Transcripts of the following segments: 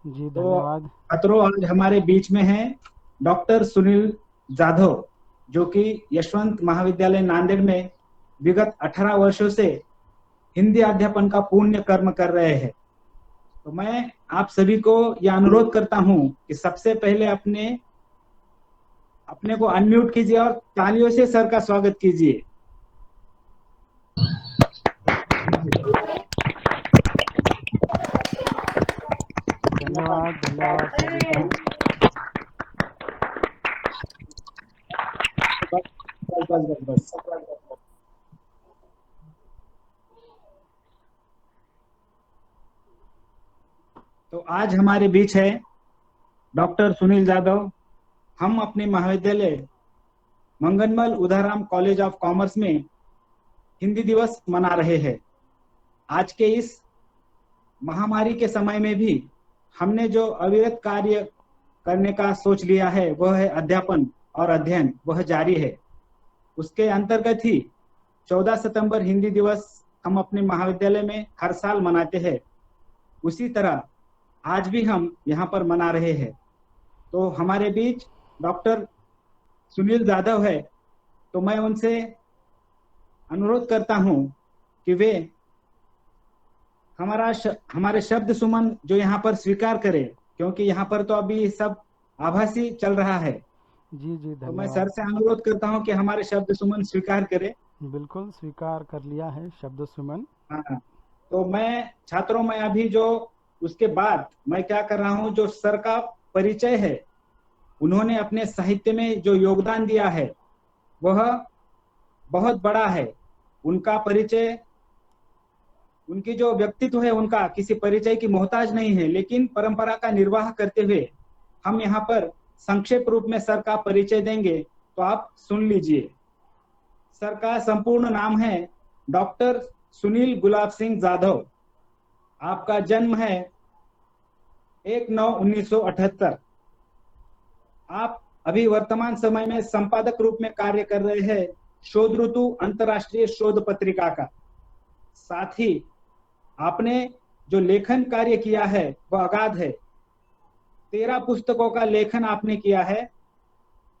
जी तो धन्यवाद। छात्रों, आज हमारे बीच में हैं डॉक्टर सुनील जाधव, जो कि यशवंत महाविद्यालय नांदेड़ में विगत 18 वर्षों से हिंदी अध्यापन का पुण्य कर्म कर रहे हैं। तो मैं आप सभी को यह अनुरोध करता हूं कि सबसे पहले अपने अपने को अनम्यूट कीजिए और तालियों से सर का स्वागत कीजिए। धन्यवाद धन्यवाद सभी का। बस बस बस बस। तो आज हमारे बीच है डॉक्टर सुनील जाधव। हम अपने महाविद्यालय मंगनमल उदाराम कॉलेज ऑफ कॉमर्स में हिंदी दिवस मना रहे हैं। आज के इस महामारी के समय में भी हमने जो अविरत कार्य करने का सोच लिया है वह है अध्यापन और अध्ययन, वह जारी है। उसके अंतर्गत ही 14 सितंबर हिंदी दिवस हम अपने महाविद्यालय में हर साल मनाते हैं। उसी तरह आज भी हम यहाँ पर मना रहे हैं। तो हमारे बीच डॉक्टर सुनील जाधव है। तो मैं उनसे अनुरोध करता हूँ कि वे हमारे शब्द सुमन जो यहाँ पर स्वीकार करें, क्योंकि यहाँ पर तो अभी सब आभासी चल रहा है। जी जी तो मैं सर धन्यवाद। से अनुरोध करता हूँ कि हमारे शब्द सुमन स्वीकार करें। बिल्कुल स्वीकार कर लिया है शब्द सुमन। हाँ, तो मैं छात्रों में अभी जो उसके बाद मैं क्या कर रहा हूँ, जो सर का परिचय है, उन्होंने अपने साहित्य में जो योगदान दिया है वह बहुत बड़ा है। उनका परिचय, उनकी जो व्यक्तित्व है, उनका किसी परिचय की मोहताज नहीं है, लेकिन परंपरा का निर्वाह करते हुए हम यहाँ पर संक्षेप रूप में सर का परिचय देंगे। तो आप सुन लीजिए। सर का संपूर्ण नाम है डॉक्टर सुनील गुलाब सिंह जाधव। आपका जन्म है 1/9/1978। आप अभी वर्तमान समय में संपादक रूप में कार्य कर रहे हैं शोध ऋतु अंतरराष्ट्रीय शोध पत्रिका का। साथ ही आपने जो लेखन कार्य किया है वह अगाध है। 13 पुस्तकों का लेखन आपने किया है।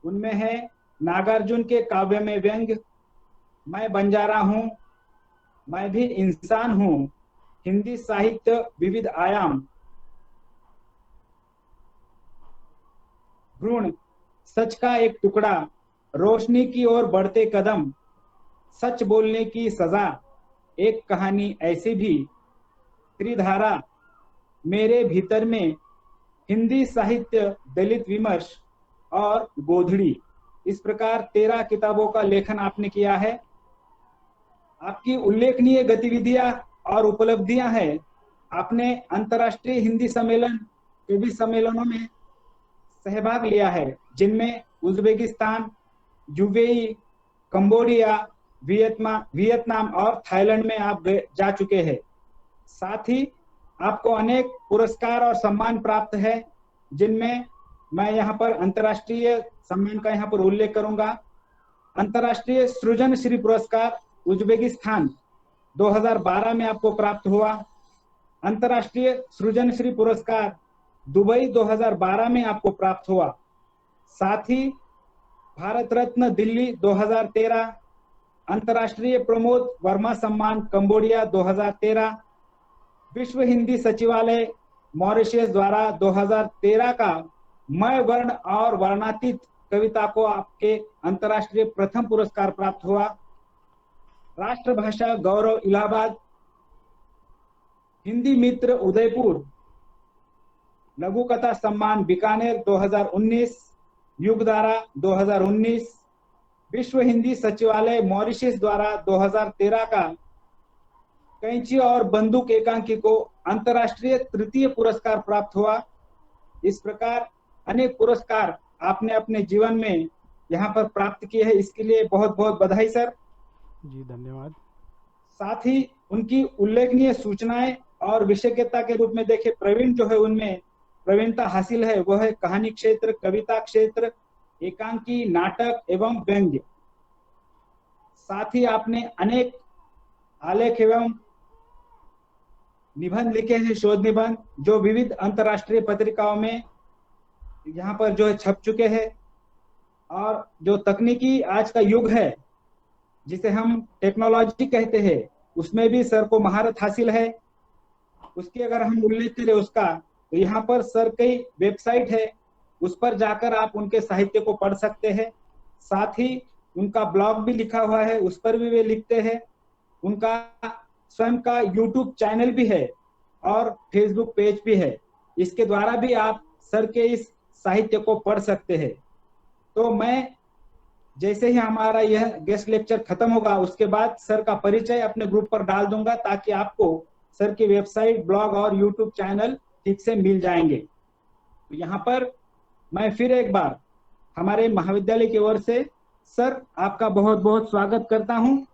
उनमें है नागार्जुन के काव्य में व्यंग्य, मैं बंजारा हूं, मैं भी इंसान हूं, हिंदी साहित्य विविध आयाम, भ्रूण, सच का एक टुकड़ा, रोशनी की ओर बढ़ते कदम, सच बोलने की सजा, एक कहानी ऐसी भी, त्रिधारा, मेरे भीतर में, हिंदी साहित्य दलित विमर्श और गोधड़ी। इस प्रकार 13 किताबों का लेखन आपने किया है। आपकी उल्लेखनीय गतिविधियां और उपलब्धियां हैं। आपने अंतर्राष्ट्रीय हिंदी सम्मेलन, कवि सम्मेलनों में सहभाग लिया है, जिनमें उज्बेकिस्तान, यूएई, कंबोडिया, वियतनाम और थाईलैंड में आप जा चुके हैं। साथ ही आपको अनेक पुरस्कार और सम्मान प्राप्त है, जिनमें मैं यहाँ पर अंतर्राष्ट्रीय सम्मान का यहाँ पर उल्लेख करूंगा। अंतर्राष्ट्रीय सृजन श्री पुरस्कार उज्बेकिस्तान 2012 में आपको प्राप्त हुआ। अंतर्राष्ट्रीय सृजन श्री पुरस्कार दुबई 2012 में आपको प्राप्त हुआ। साथ ही भारत रत्न दिल्ली 2013, अंतर्राष्ट्रीय प्रमोद वर्मा सम्मान कंबोडिया 2013, विश्व हिंदी सचिवालय मॉरिशस द्वारा 2013 का मय वर्ण और वर्णातीत कविता को आपके अंतर्राष्ट्रीय प्रथम पुरस्कार प्राप्त हुआ। राष्ट्रभाषा गौरव इलाहाबाद, हिंदी मित्र उदयपुर, लघु कथा सम्मान बीकानेर 2019, युगधारा 2019, विश्व हिंदी सचिवालय मॉरिशस द्वारा 2013 का कैंची और बंदूक एकांकी को अंतर्राष्ट्रीय तृतीय पुरस्कार प्राप्त हुआ। इस प्रकार अनेक पुरस्कार आपने अपने जीवन में यहाँ पर प्राप्त किए हैं। इसके लिए बहुत बहुत बधाई सर। जी धन्यवाद। साथ ही उनकी उल्लेखनीय सूचनाएं और विशेषज्ञता के रूप में देखे प्रवीण जो है, उनमें प्रवीणता हासिल है वह है कहानी क्षेत्र, कविता क्षेत्र, एकांकी, नाटक एवं व्यंग्य। साथ ही आपने अनेक आलेख एवं निबंध लिखे हैं, शोध निबंध, जो विविध अंतर्राष्ट्रीय पत्रिकाओं में यहाँ पर जो है छप चुके हैं। और जो तकनीकी आज का युग है, जिसे हम टेक्नोलॉजी कहते हैं, उसमें भी सर को महारत हासिल है। उसकी अगर हम उल्लेख करें उसका, तो यहाँ पर सर कई वेबसाइट है, उस पर जाकर आप उनके साहित्य को पढ़ सकते हैं। साथ ही उनका ब्लॉग भी लिखा हुआ है, उस पर भी वे लिखते हैं। उनका स्वयं का यूट्यूब चैनल भी है और फेसबुक पेज भी है। इसके द्वारा भी आप सर के इस साहित्य को पढ़ सकते हैं। तो मैं जैसे ही हमारा यह गेस्ट लेक्चर खत्म होगा, उसके बाद सर का परिचय अपने ग्रुप पर डाल दूंगा, ताकि आपको सर की वेबसाइट, ब्लॉग और यूट्यूब चैनल ठीक से मिल जाएंगे। तो यहाँ पर मैं फिर एक बार हमारे महाविद्यालय की ओर से सर आपका बहुत बहुत स्वागत करता हूँ।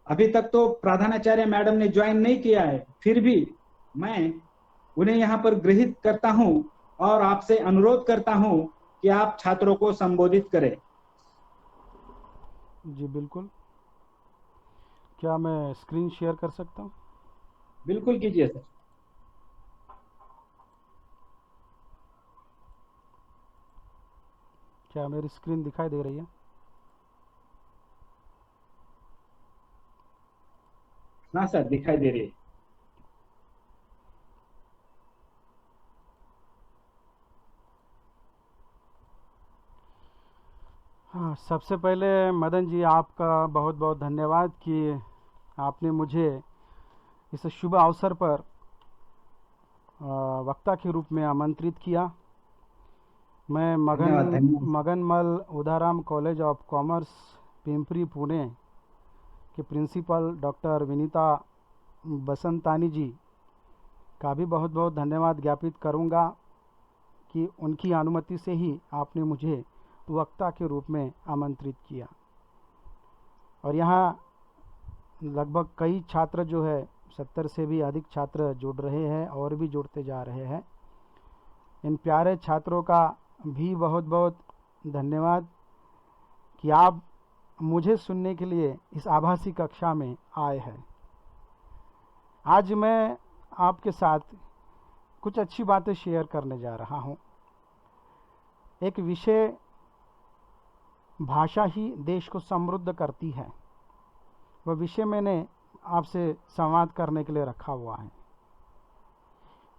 अभी तक तो प्रधानाचार्य मैडम ने ज्वाइन नहीं किया है, फिर भी मैं उन्हें यहाँ पर गृहित करता हूँ और आपसे अनुरोध करता हूँ कि आप छात्रों को संबोधित करें। जी बिल्कुल। क्या मैं स्क्रीन शेयर कर सकता हूँ? बिल्कुल कीजिए सर। क्या मेरी स्क्रीन दिखाई दे रही है? हाँ सर, दिखाई दे रही है। हाँ, सबसे पहले मदन जी आपका बहुत बहुत धन्यवाद कि आपने मुझे इस शुभ अवसर पर वक्ता के रूप में आमंत्रित किया। मैं धन्यवाद धन्यवाद। Maganmal Udaram college of commerce Pimpri Pune के प्रिंसिपल डॉक्टर विनीता बसंतानी जी का भी बहुत बहुत धन्यवाद ज्ञापित करूंगा कि उनकी अनुमति से ही आपने मुझे वक्ता के रूप में आमंत्रित किया। और यहाँ लगभग कई छात्र जो है 70 से भी अधिक छात्र जुड़ रहे हैं और भी जुड़ते जा रहे हैं। इन प्यारे छात्रों का भी बहुत बहुत धन्यवाद कि आप मुझे सुनने के लिए इस आभासी कक्षा में आए हैं। आज मैं आपके साथ कुछ अच्छी बातें शेयर करने जा रहा हूँ। एक विषय, भाषा ही देश को समृद्ध करती है, वह विषय मैंने आपसे संवाद करने के लिए रखा हुआ है।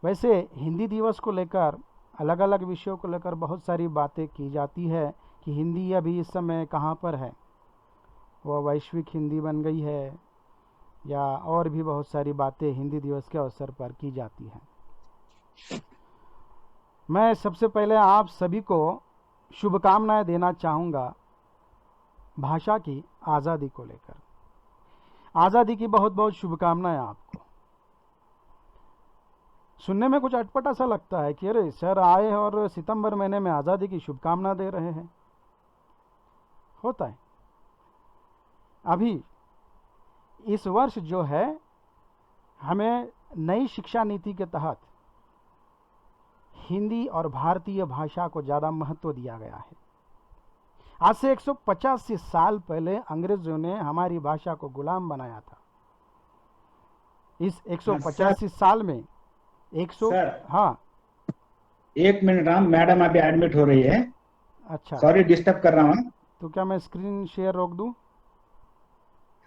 वैसे हिंदी दिवस को लेकर, अलग अलग विषयों को लेकर बहुत सारी बातें की जाती है कि हिंदी अभी इस समय कहाँ पर है, वह वैश्विक हिंदी बन गई है, या और भी बहुत सारी बातें हिंदी दिवस के अवसर पर की जाती हैं। मैं सबसे पहले आप सभी को शुभकामनाएं देना चाहूँगा भाषा की आज़ादी को लेकर। आज़ादी की बहुत बहुत शुभकामनाएं आपको। सुनने में कुछ अटपटा सा लगता है कि अरे सर आए और सितंबर महीने में आज़ादी की शुभकामना दे रहे हैं। होता है। अभी इस वर्ष जो है, हमें नई शिक्षा नीति के तहत हिंदी और भारतीय भाषा को ज़्यादा महत्व दिया गया है। आज से 185 साल पहले अंग्रेजों ने हमारी भाषा को गुलाम बनाया था। इस 185 साल में 100। सर हाँ, एक मिनट, राम मैडम अभी एडमिट हो रही है। अच्छा, सॉरी डिस्टर्ब कर रहा हूँ। तो क्या मैं स्क्रीन शेयर रोक दूं?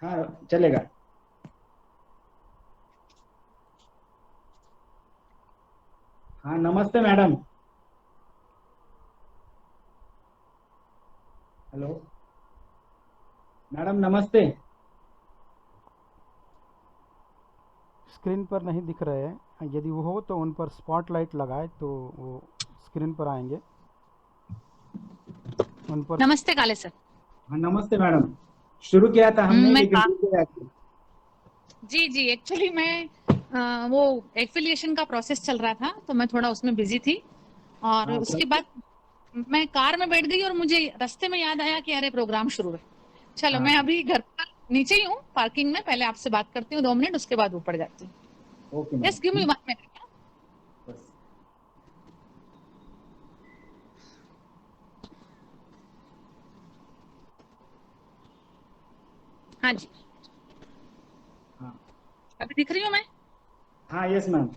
हाँ चलेगा। हाँ नमस्ते मैडम। हेलो मैडम, नमस्ते। स्क्रीन पर नहीं दिख रहे हैं। यदि वो हो तो उन पर स्पॉटलाइट लगाए तो वो स्क्रीन पर आएंगे। उन पर। नमस्ते काले सर। हाँ नमस्ते मैडम। शुरू किया था हमने, मैं लेकिन का रुक गया था। जी एक्चुअली मैं वो एफिलिएशन का प्रोसेस चल रहा था, तो मैं थोड़ा उसमें बिजी थी। और हाँ उसके सर। बाद मैं कार में बैठ गई और मुझे रास्ते में याद आया कि अरे प्रोग्राम शुरू है। चलो हाँ मैं अभी घर पर नीचे ही हूँ पार्किंग में, पहले आपसे बात करती हूँ 2 मिनट, उसके बाद ऊपर जाती हूँ। Okay yes, give me madam. 1 minute. बस। हाँ जी, हाँ अभी दिख रही हूँ मैं? हाँ, यस मैम।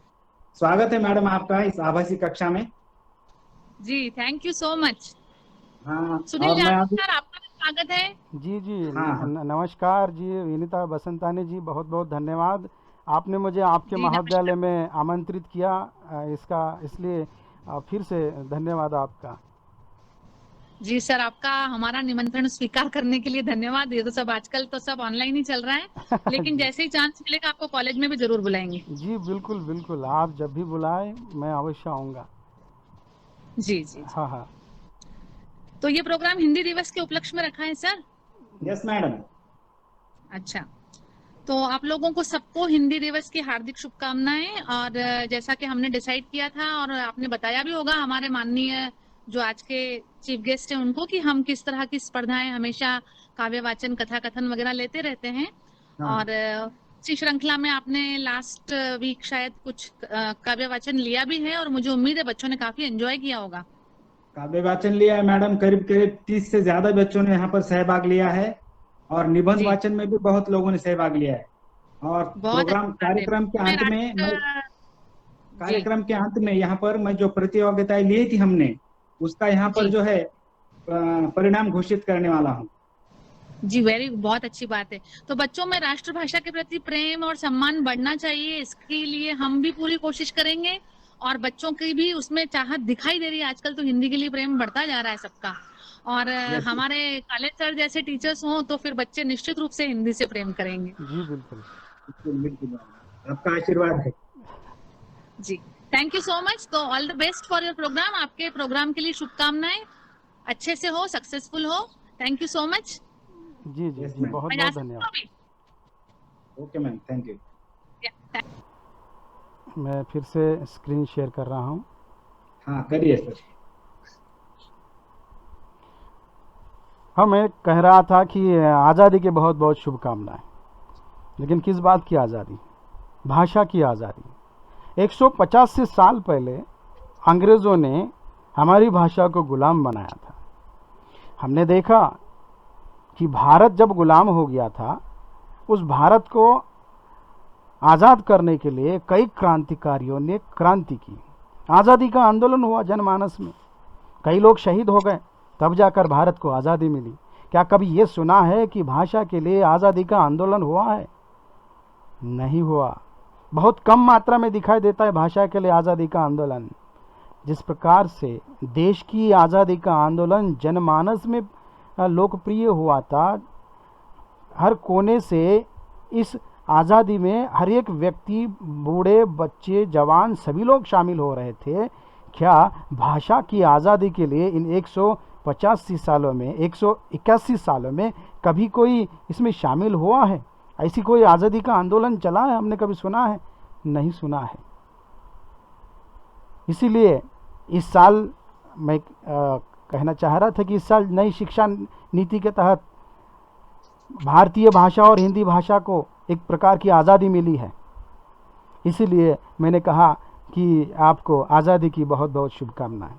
स्वागत है मैडम आपका इस आभासी कक्षा में। जी, थैंक यू सो मच। हाँ, सुनील और मैं यादव अभी। सर, आपका भी स्वागत है। जी जी, हाँ हाँ। नमस्कार जी विनीता बसंतानी जी, बहुत बहुत धन्यवाद। आपने मुझे आपके जी महाविद्यालय नमस्कार। में आमंत्रित किया, इसका इसलिए फिर से धन्यवाद आपका। जी सर, आपका हमारा निमंत्रण स्वीकार करने के लिए धन्यवाद। ये तो सब आजकल तो सब ऑनलाइन ही चल रहा है, लेकिन जी जैसे ही चांस मिलेगा आपको कॉलेज में भी जरूर बुलाएंगे। जी, बिल्कुल बिल्कुल, आप जब भी बुलाएं मैं अवश्य आऊँगा। जी जी जी। हाँ हाँ। तो ये प्रोग्राम हिंदी दिवस के उपलक्ष्य में रखा है सर। Yes madam. अच्छा, तो आप लोगों को सबको हिंदी दिवस की हार्दिक शुभकामनाएं। और जैसा कि हमने डिसाइड किया था और आपने बताया भी होगा हमारे माननीय जो आज के चीफ गेस्ट हैं उनको, कि हम किस तरह की स्पर्धाएं हमेशा काव्य वाचन कथा कथन वगैरह लेते रहते हैं। हाँ, और इसी श्रृंखला में आपने लास्ट वीक शायद कुछ काव्य वाचन लिया भी है, और मुझे उम्मीद है बच्चों ने काफी एंजॉय किया होगा। काव्य वाचन लिया है मैडम, करीब करीब 30 से ज्यादा बच्चों ने यहाँ पर सहभाग लिया है। और निबंध जी, वाचन में भी बहुत लोगों ने सहभाग लिया है। और बहुत अच्छी बात है। मैं जी कार्यक्रम के अंत में यहाँ पर मैं जो प्रतियोगिताएं ली थी हमने, उसका यहाँ पर जी जो है परिणाम घोषित करने वाला हूँ। जी, वेरी बहुत अच्छी बात है। तो बच्चों में राष्ट्रभाषा के प्रति प्रेम और सम्मान बढ़ना चाहिए, इसके लिए हम भी पूरी कोशिश करेंगे। और बच्चों की भी उसमें चाहत दिखाई दे रही है, आजकल तो हिंदी के लिए प्रेम बढ़ता जा रहा है सबका। और यस, हमारे काले सर जैसे टीचर्स हों तो फिर बच्चे निश्चित रूप से हिंदी से प्रेम करेंगे। जी बिल्कुल। बिल्कुल बिल्कुल मैडम। आपका आशीर्वाद है। जी, थैंक यू सो मच। तो all the best for your program. आपके प्रोग्राम के लिए शुभकामनाएं, अच्छे से हो, सक्सेसफुल हो। Thank you so much. जी जी यस जी, मैम। बहुत मैं जा बहुत सकती धन्यवाद। हूँ अभी? Okay ma'am, thank you. Yeah, मैं फिर से स्क्रीन शेयर कर रहा हूँ। हाँ, करिए सर। हाँ, मैं कह रहा था कि आज़ादी की बहुत बहुत शुभकामनाएं। लेकिन किस बात की आज़ादी? भाषा की आज़ादी। 150 से साल पहले अंग्रेज़ों ने हमारी भाषा को गुलाम बनाया था। हमने देखा कि भारत जब गुलाम हो गया था, उस भारत को आज़ाद करने के लिए कई क्रांतिकारियों ने क्रांति की। आज़ादी का आंदोलन हुआ जनमानस में, कई लोग शहीद हो गए, तब जाकर भारत को आज़ादी मिली। क्या कभी ये सुना है कि भाषा के लिए आज़ादी का आंदोलन हुआ है? नहीं हुआ। बहुत कम मात्रा में दिखाई देता है भाषा के लिए आज़ादी का आंदोलन। जिस प्रकार से देश की आज़ादी का आंदोलन जनमानस में लोकप्रिय हुआ था, हर कोने से इस आज़ादी में हर एक व्यक्ति, बूढ़े बच्चे जवान सभी लोग शामिल हो रहे थे। क्या भाषा की आज़ादी के लिए इन 185 सालों में, 181 सालों में कभी कोई इसमें शामिल हुआ है? ऐसी कोई आज़ादी का आंदोलन चला है? हमने कभी सुना है? नहीं सुना है। इसीलिए इस साल मैं कहना चाह रहा था कि इस साल नई शिक्षा नीति के तहत भारतीय भाषा और हिंदी भाषा को एक प्रकार की आज़ादी मिली है। इसीलिए मैंने कहा कि आपको आज़ादी की बहुत बहुत शुभकामनाएं।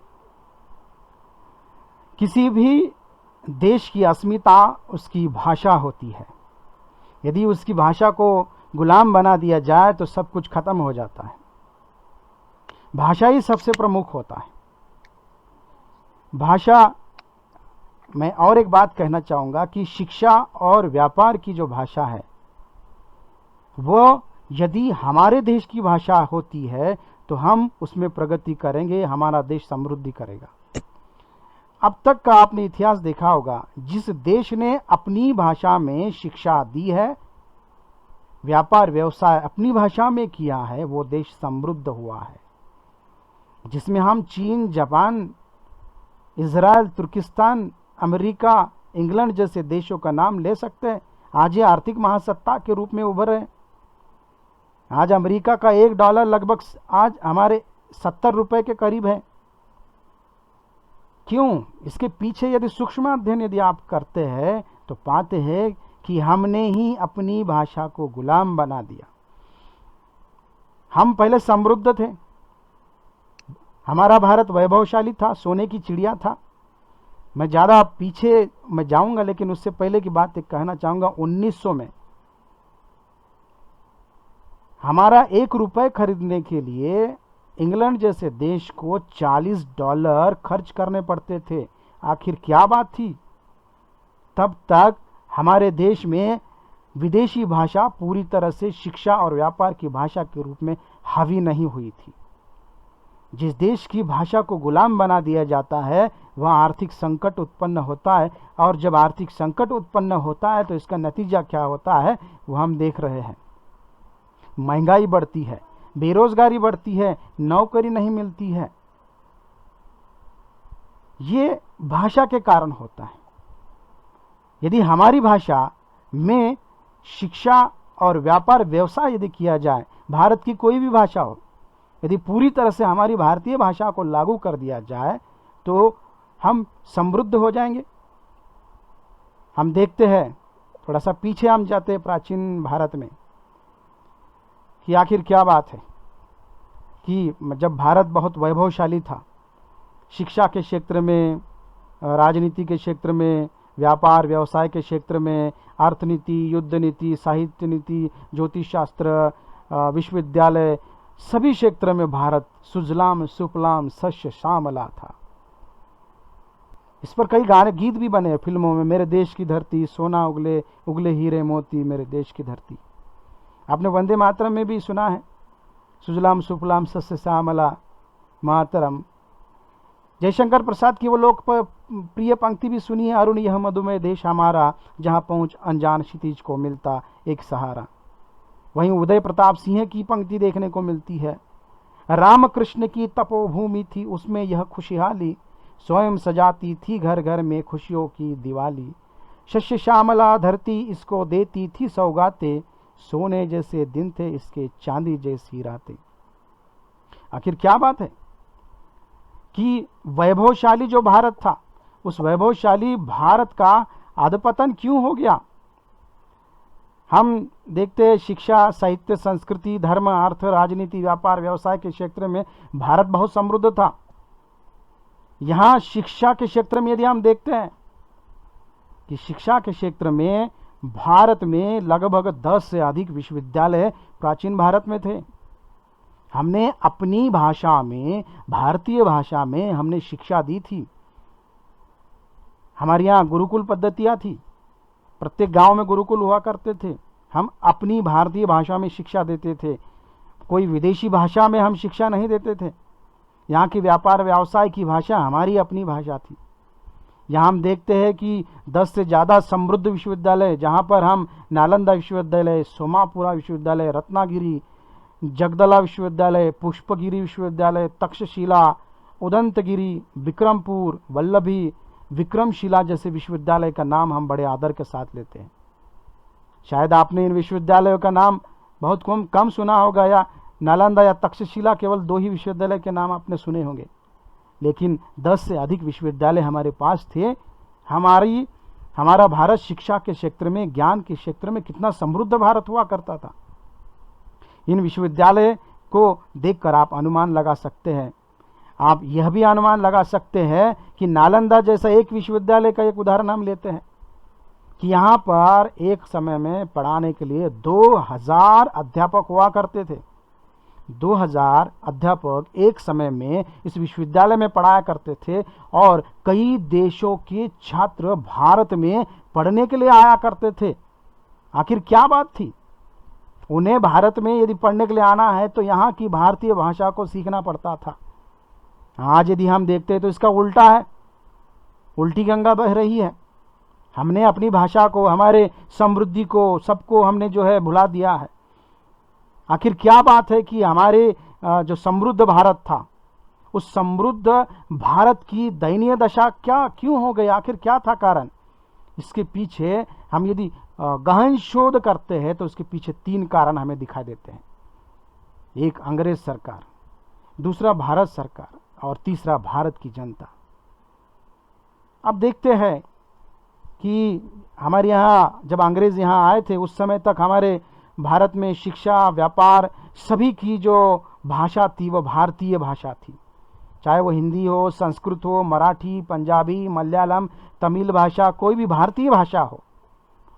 किसी भी देश की अस्मिता उसकी भाषा होती है। यदि उसकी भाषा को गुलाम बना दिया जाए तो सब कुछ खत्म हो जाता है। भाषा ही सबसे प्रमुख होता है। भाषा, मैं और एक बात कहना चाहूँगा कि शिक्षा और व्यापार की जो भाषा है, वो यदि हमारे देश की भाषा होती है तो हम उसमें प्रगति करेंगे, हमारा देश समृद्धि करेगा। अब तक का आपने इतिहास देखा होगा, जिस देश ने अपनी भाषा में शिक्षा दी है, व्यापार व्यवसाय अपनी भाषा में किया है, वो देश समृद्ध हुआ है। जिसमें हम चीन, जापान, इजराइल, तुर्किस्तान, अमेरिका, इंग्लैंड जैसे देशों का नाम ले सकते हैं। आज ये आर्थिक महासत्ता के रूप में उभरे हैं। आज अमेरिका का $1 लगभग आज हमारे 70 रुपए के करीब है। क्यों? इसके पीछे यदि सूक्ष्म अध्ययन यदि आप करते हैं तो पाते हैं कि हमने ही अपनी भाषा को गुलाम बना दिया। हम पहले समृद्ध थे, हमारा भारत वैभवशाली था, सोने की चिड़िया था। मैं ज़्यादा पीछे मैं जाऊंगा, लेकिन उससे पहले की बात एक कहना चाहूँगा। हमारा ₹1 खरीदने के लिए इंग्लैंड जैसे देश को $40 खर्च करने पड़ते थे। आखिर क्या बात थी? तब तक हमारे देश में विदेशी भाषा पूरी तरह से शिक्षा और व्यापार की भाषा के रूप में हावी नहीं हुई थी। जिस देश की भाषा को गुलाम बना दिया जाता है वहाँ आर्थिक संकट उत्पन्न होता है, और जब आर्थिक संकट उत्पन्न होता है तो इसका नतीजा क्या होता है वो हम देख रहे हैं। महंगाई बढ़ती है, बेरोजगारी बढ़ती है, नौकरी नहीं मिलती है। ये भाषा के कारण होता है। यदि हमारी भाषा में शिक्षा और व्यापार व्यवसाय यदि किया जाए, भारत की कोई भी भाषा हो, यदि पूरी तरह से हमारी भारतीय भाषा को लागू कर दिया जाए तो हम समृद्ध हो जाएंगे। हम देखते हैं, थोड़ा सा पीछे हम जाते हैं प्राचीन भारत में, कि आखिर क्या बात है कि जब भारत बहुत वैभवशाली था, शिक्षा के क्षेत्र में, राजनीति के क्षेत्र में, व्यापार व्यवसाय के क्षेत्र में, अर्थनीति, युद्ध नीति, साहित्य नीति, ज्योतिष शास्त्र, विश्वविद्यालय, सभी क्षेत्र में भारत सुजलाम सुफलाम शस्य श्यामला था। इस पर कई गाने गीत भी बने हैं फिल्मों में। मेरे देश की धरती सोना उगले उगले हीरे मोती, मेरे देश की धरती। आपने वंदे मातरम में भी सुना है, सुजलाम सुफलाम सस्य श्यामला मातरम। जयशंकर प्रसाद की वो लोक प्रिय पंक्ति भी सुनी है, अरुण यह मधुमेह देश हमारा, जहाँ पहुँच अनजान क्षितिज को मिलता एक सहारा। वहीं उदय प्रताप सिंह की पंक्ति देखने को मिलती है, रामकृष्ण की तपोभूमि थी उसमें यह खुशहाली, स्वयं सजाती थी घर घर में खुशियों की दिवाली। शस्य श्यामला धरती इसको देती थी सौगाते, सोने जैसे दिन थे इसके चांदी जैसी रातें। आखिर क्या बात है कि वैभवशाली जो भारत था, उस वैभवशाली भारत का अधपतन क्यों हो गया? हम देखते हैं शिक्षा, साहित्य, संस्कृति, धर्म, अर्थ, राजनीति, व्यापार व्यवसाय के क्षेत्र में भारत बहुत समृद्ध था। यहाँ शिक्षा के क्षेत्र में यदि हम देखते हैं कि शिक्षा के क्षेत्र में भारत में लगभग 10 से अधिक विश्वविद्यालय प्राचीन भारत में थे। हमने अपनी भाषा में, भारतीय भाषा में हमने शिक्षा दी थी। हमारे यहाँ गुरुकुल पद्धतियाँ थी, प्रत्येक गांव में गुरुकुल हुआ करते थे। हम अपनी भारतीय भाषा में शिक्षा देते थे, कोई विदेशी भाषा में हम शिक्षा नहीं देते थे। यहाँ की व्यापार व्यवसाय की भाषा हमारी अपनी भाषा थी। यहाँ हम देखते हैं कि 10 से ज़्यादा समृद्ध विश्वविद्यालय, जहाँ पर हम नालंदा विश्वविद्यालय, सोमापुरा विश्वविद्यालय, रत्नागिरी, जगदला विश्वविद्यालय, पुष्पगिरी विश्वविद्यालय, तक्षशिला, उदंतगिरी, विक्रमपुर, वल्लभी, विक्रमशिला जैसे विश्वविद्यालय का नाम हम बड़े आदर के साथ लेते हैं। शायद आपने इन विश्वविद्यालयों का नाम बहुत कम सुना होगा, या नालंदा या तक्षशिला केवल 2 ही विश्वविद्यालय के नाम आपने सुने होंगे, लेकिन 10 से अधिक विश्वविद्यालय हमारे पास थे। हमारा भारत शिक्षा के क्षेत्र में, ज्ञान के क्षेत्र में कितना समृद्ध भारत हुआ करता था। इन विश्वविद्यालय को देखकर आप अनुमान लगा सकते हैं। आप यह भी अनुमान लगा सकते हैं कि नालंदा जैसा एक विश्वविद्यालय का एक उदाहरण हम लेते हैं कि यहाँ पर एक समय में पढ़ाने के लिए 2000 अध्यापक हुआ करते थे। 2000 अध्यापक एक समय में इस विश्वविद्यालय में पढ़ाया करते थे, और कई देशों के छात्र भारत में पढ़ने के लिए आया करते थे। आखिर क्या बात थी? उन्हें भारत में यदि पढ़ने के लिए आना है तो यहाँ की भारतीय भाषा को सीखना पड़ता था। आज यदि हम देखते हैं तो इसका उल्टा है, उल्टी गंगा बह रही है। हमने अपनी भाषा को, हमारे समृद्धि को, सबको हमने जो है भुला दिया है। आखिर क्या बात है कि हमारे जो समृद्ध भारत था, उस समृद्ध भारत की दयनीय दशा क्यों हो गई? आखिर क्या था कारण? इसके पीछे हम यदि गहन शोध करते हैं तो उसके पीछे 3 कारण हमें दिखाई देते हैं। एक अंग्रेज सरकार, दूसरा भारत सरकार, और तीसरा भारत की जनता। अब देखते हैं कि हमारे यहाँ जब अंग्रेज यहाँ आए थे उस समय तक हमारे भारत में शिक्षा, व्यापार, सभी की जो भाषा थी वो भारतीय भाषा थी। चाहे वो हिंदी हो, संस्कृत हो, मराठी, पंजाबी, मलयालम, तमिल भाषा, कोई भी भारतीय भाषा हो,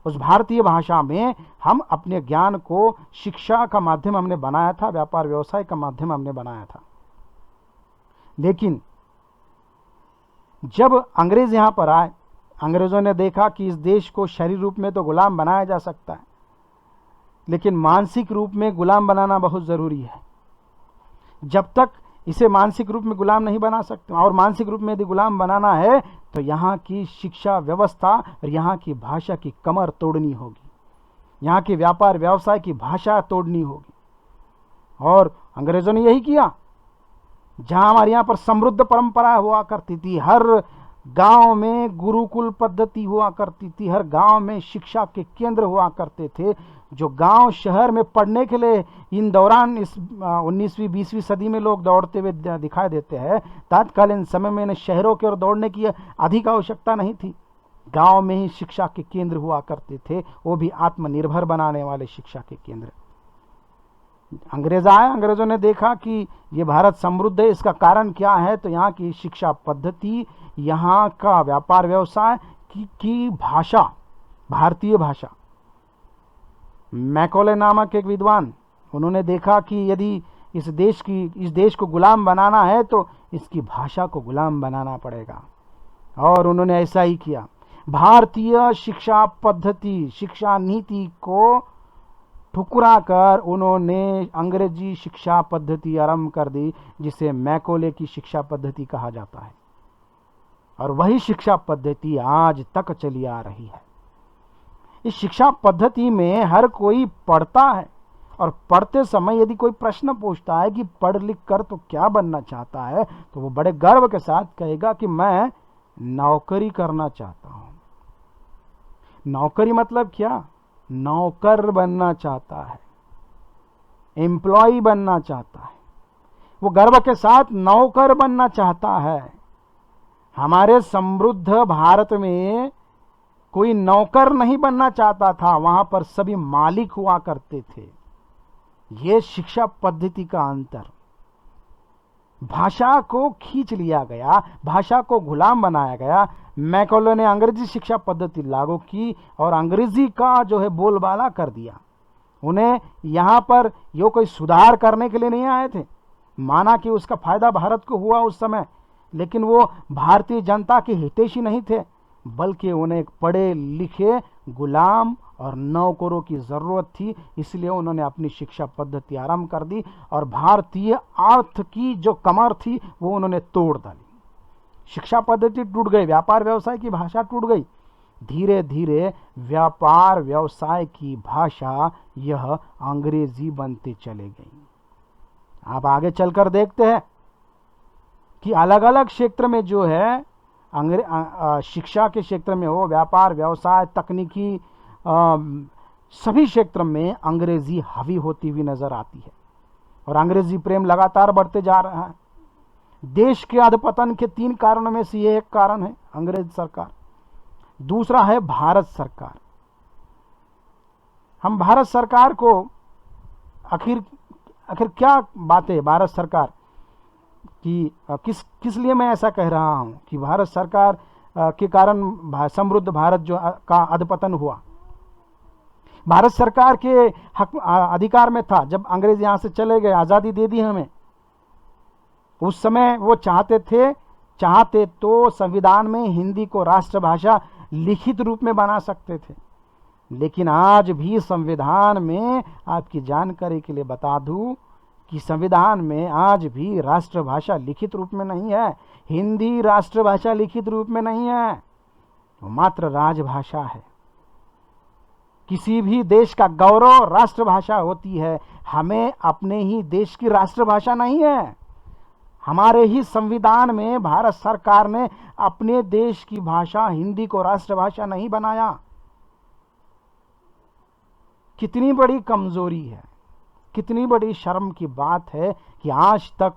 उस भारतीय भाषा में हम अपने ज्ञान को शिक्षा का माध्यम हमने बनाया था, व्यापार व्यवसाय का माध्यम हमने बनाया था। लेकिन जब अंग्रेज यहां पर आए, अंग्रेजों ने देखा कि इस देश को शरीर रूप में तो गुलाम बनाया जा सकता है, लेकिन मानसिक रूप में गुलाम बनाना बहुत जरूरी है। जब तक इसे मानसिक रूप में गुलाम नहीं बना सकते, और मानसिक रूप में यदि गुलाम बनाना है तो यहाँ की शिक्षा व्यवस्था और यहाँ की भाषा की कमर तोड़नी होगी, यहाँ के व्यापार व्यवसाय की भाषा तोड़नी होगी। और अंग्रेजों ने यही किया। जहां हमारे यहाँ पर समृद्ध परंपरा हुआ करती थी, हर गांव में गुरुकुल पद्धति हुआ करती थी, हर गांव में शिक्षा के केंद्र हुआ करते थे, जो गांव शहर में पढ़ने के लिए इन दौरान इस 19वीं 20वीं सदी में लोग दौड़ते हुए दिखाई देते हैं, तत्कालीन समय में शहरों की ओर दौड़ने की अधिक आवश्यकता नहीं थी। गांव में ही शिक्षा के केंद्र हुआ करते थे, वो भी आत्मनिर्भर बनाने वाले शिक्षा के केंद्र। अंग्रेज आए, अंग्रेजों ने देखा कि ये भारत समृद्ध है, इसका कारण क्या है, तो यहाँ की शिक्षा पद्धति, यहाँ का व्यापार व्यवसाय की भाषा, भारतीय भाषा। मैकॉले नामक एक विद्वान, उन्होंने देखा कि यदि इस देश को गुलाम बनाना है तो इसकी भाषा को गुलाम बनाना पड़ेगा, और उन्होंने ऐसा ही किया। भारतीय शिक्षा पद्धति, शिक्षा नीति को ठुकरा कर उन्होंने अंग्रेजी शिक्षा पद्धति आरंभ कर दी, जिसे मैकॉले की शिक्षा पद्धति कहा जाता है। और वही शिक्षा पद्धति आज तक चली आ रही है। इस शिक्षा पद्धति में हर कोई पढ़ता है, और पढ़ते समय यदि कोई प्रश्न पूछता है कि पढ़ लिख कर तो क्या बनना चाहता है, तो वो बड़े गर्व के साथ कहेगा कि मैं नौकरी करना चाहता हूं। नौकरी मतलब क्या? नौकर बनना चाहता है, एम्प्लॉय बनना चाहता है, वो गर्व के साथ नौकर बनना चाहता है। हमारे समृद्ध भारत में कोई नौकर नहीं बनना चाहता था, वहां पर सभी मालिक हुआ करते थे। ये शिक्षा पद्धति का अंतर। भाषा को खींच लिया गया, भाषा को गुलाम बनाया गया। मैकॉले ने अंग्रेजी शिक्षा पद्धति लागू की और अंग्रेजी का जो है बोलबाला कर दिया। उन्हें यहाँ पर यो कोई सुधार करने के लिए नहीं आए थे। माना कि उसका फायदा भारत को हुआ उस समय, लेकिन वो भारतीय जनता के हितैषी नहीं थे, बल्कि उन्हें एक पढ़े लिखे गुलाम और नौकरों की जरूरत थी। इसलिए उन्होंने अपनी शिक्षा पद्धति आरंभ कर दी और भारतीय अर्थ की जो कमर थी वो उन्होंने तोड़ डाली। शिक्षा पद्धति टूट गई, व्यापार व्यवसाय की भाषा टूट गई। धीरे धीरे व्यापार व्यवसाय की भाषा यह अंग्रेजी बनते चले गई। आप आगे चलकर देखते हैं कि अलग अलग क्षेत्र में जो है शिक्षा के क्षेत्र में हो, व्यापार व्यवसाय, तकनीकी, सभी क्षेत्र में अंग्रेजी हावी होती हुई नजर आती है और अंग्रेजी प्रेम लगातार बढ़ते जा रहा है। देश के अधपतन के 3 कारणों में से ये एक कारण है अंग्रेज सरकार, दूसरा है भारत सरकार। हम भारत सरकार को आखिर क्या बात है भारत सरकार कि किस लिए मैं ऐसा कह रहा हूं कि भारत सरकार के कारण समृद्ध भारत जो का अधपतन हुआ। भारत सरकार के हक अधिकार में था, जब अंग्रेज यहां से चले गए, आजादी दे दी हमें, उस समय वो चाहते तो संविधान में हिंदी को राष्ट्रभाषा लिखित रूप में बना सकते थे। लेकिन आज भी संविधान में, आपकी जानकारी के लिए बता दूं कि संविधान में आज भी राष्ट्रभाषा लिखित रूप में नहीं है। हिंदी राष्ट्रभाषा लिखित रूप में नहीं है, वो मात्र राजभाषा है। किसी भी देश का गौरव राष्ट्रभाषा होती है। हमें अपने ही देश की राष्ट्रभाषा नहीं है। हमारे ही संविधान में भारत सरकार ने अपने देश की भाषा हिंदी को राष्ट्रभाषा नहीं बनाया। कितनी बड़ी कमजोरी है, कितनी बड़ी शर्म की बात है कि आज तक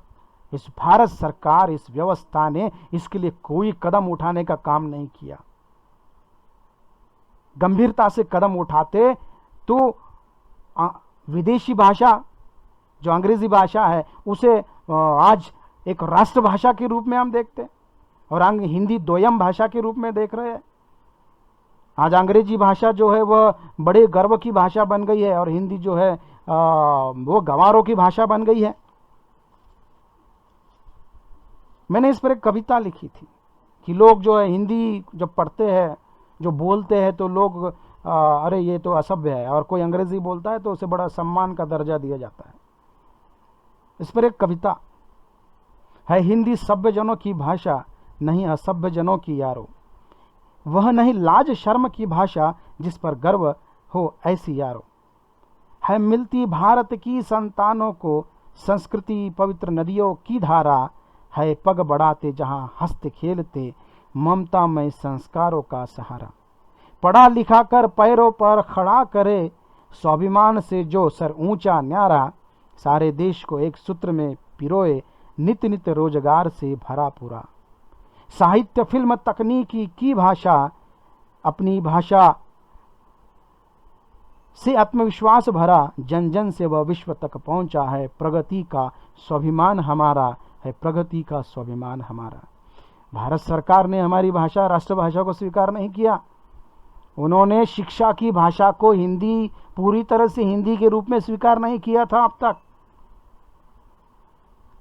इस भारत सरकार, इस व्यवस्था ने इसके लिए कोई कदम उठाने का काम नहीं किया। गंभीरता से कदम उठाते तो विदेशी भाषा जो अंग्रेजी भाषा है उसे आज एक राष्ट्रभाषा के रूप में हम देखते हैं और हिंदी दोयम भाषा के रूप में देख रहे हैं। आज अंग्रेजी भाषा जो है वह बड़े गर्व की भाषा बन गई है और हिंदी जो है वो गंवारों की भाषा बन गई है। मैंने इस पर एक कविता लिखी थी कि लोग जो है हिंदी जब पढ़ते हैं, जो बोलते हैं, तो लोग अरे ये तो असभ्य है, और कोई अंग्रेजी बोलता है तो उसे बड़ा सम्मान का दर्जा दिया जाता है। इस पर एक कविता है, हिंदी सभ्य जनों की भाषा, नहीं असभ्य जनों की यारो। वह नहीं लाज शर्म की भाषा, जिस पर गर्व हो ऐसी यारो। है मिलती भारत की संतानों को संस्कृति पवित्र नदियों की धारा। है पग बढ़ाते जहां हंसते खेलते, ममता में संस्कारों का सहारा। पढ़ा लिखा कर पैरों पर खड़ा करे, स्वाभिमान से जो सर ऊंचा न्यारा। सारे देश को एक सूत्र में पिरोए, नित्य नित्य रोजगार से भरा पूरा। साहित्य फिल्म तकनीकी की भाषा, अपनी भाषा से आत्मविश्वास भरा। जन जन से वह विश्व तक पहुंचा है, प्रगति का स्वाभिमान हमारा है, प्रगति का स्वाभिमान हमारा। भारत सरकार ने हमारी भाषा, राष्ट्रभाषा को स्वीकार नहीं किया। उन्होंने शिक्षा की भाषा को हिंदी, पूरी तरह से हिंदी के रूप में स्वीकार नहीं किया था अब तक।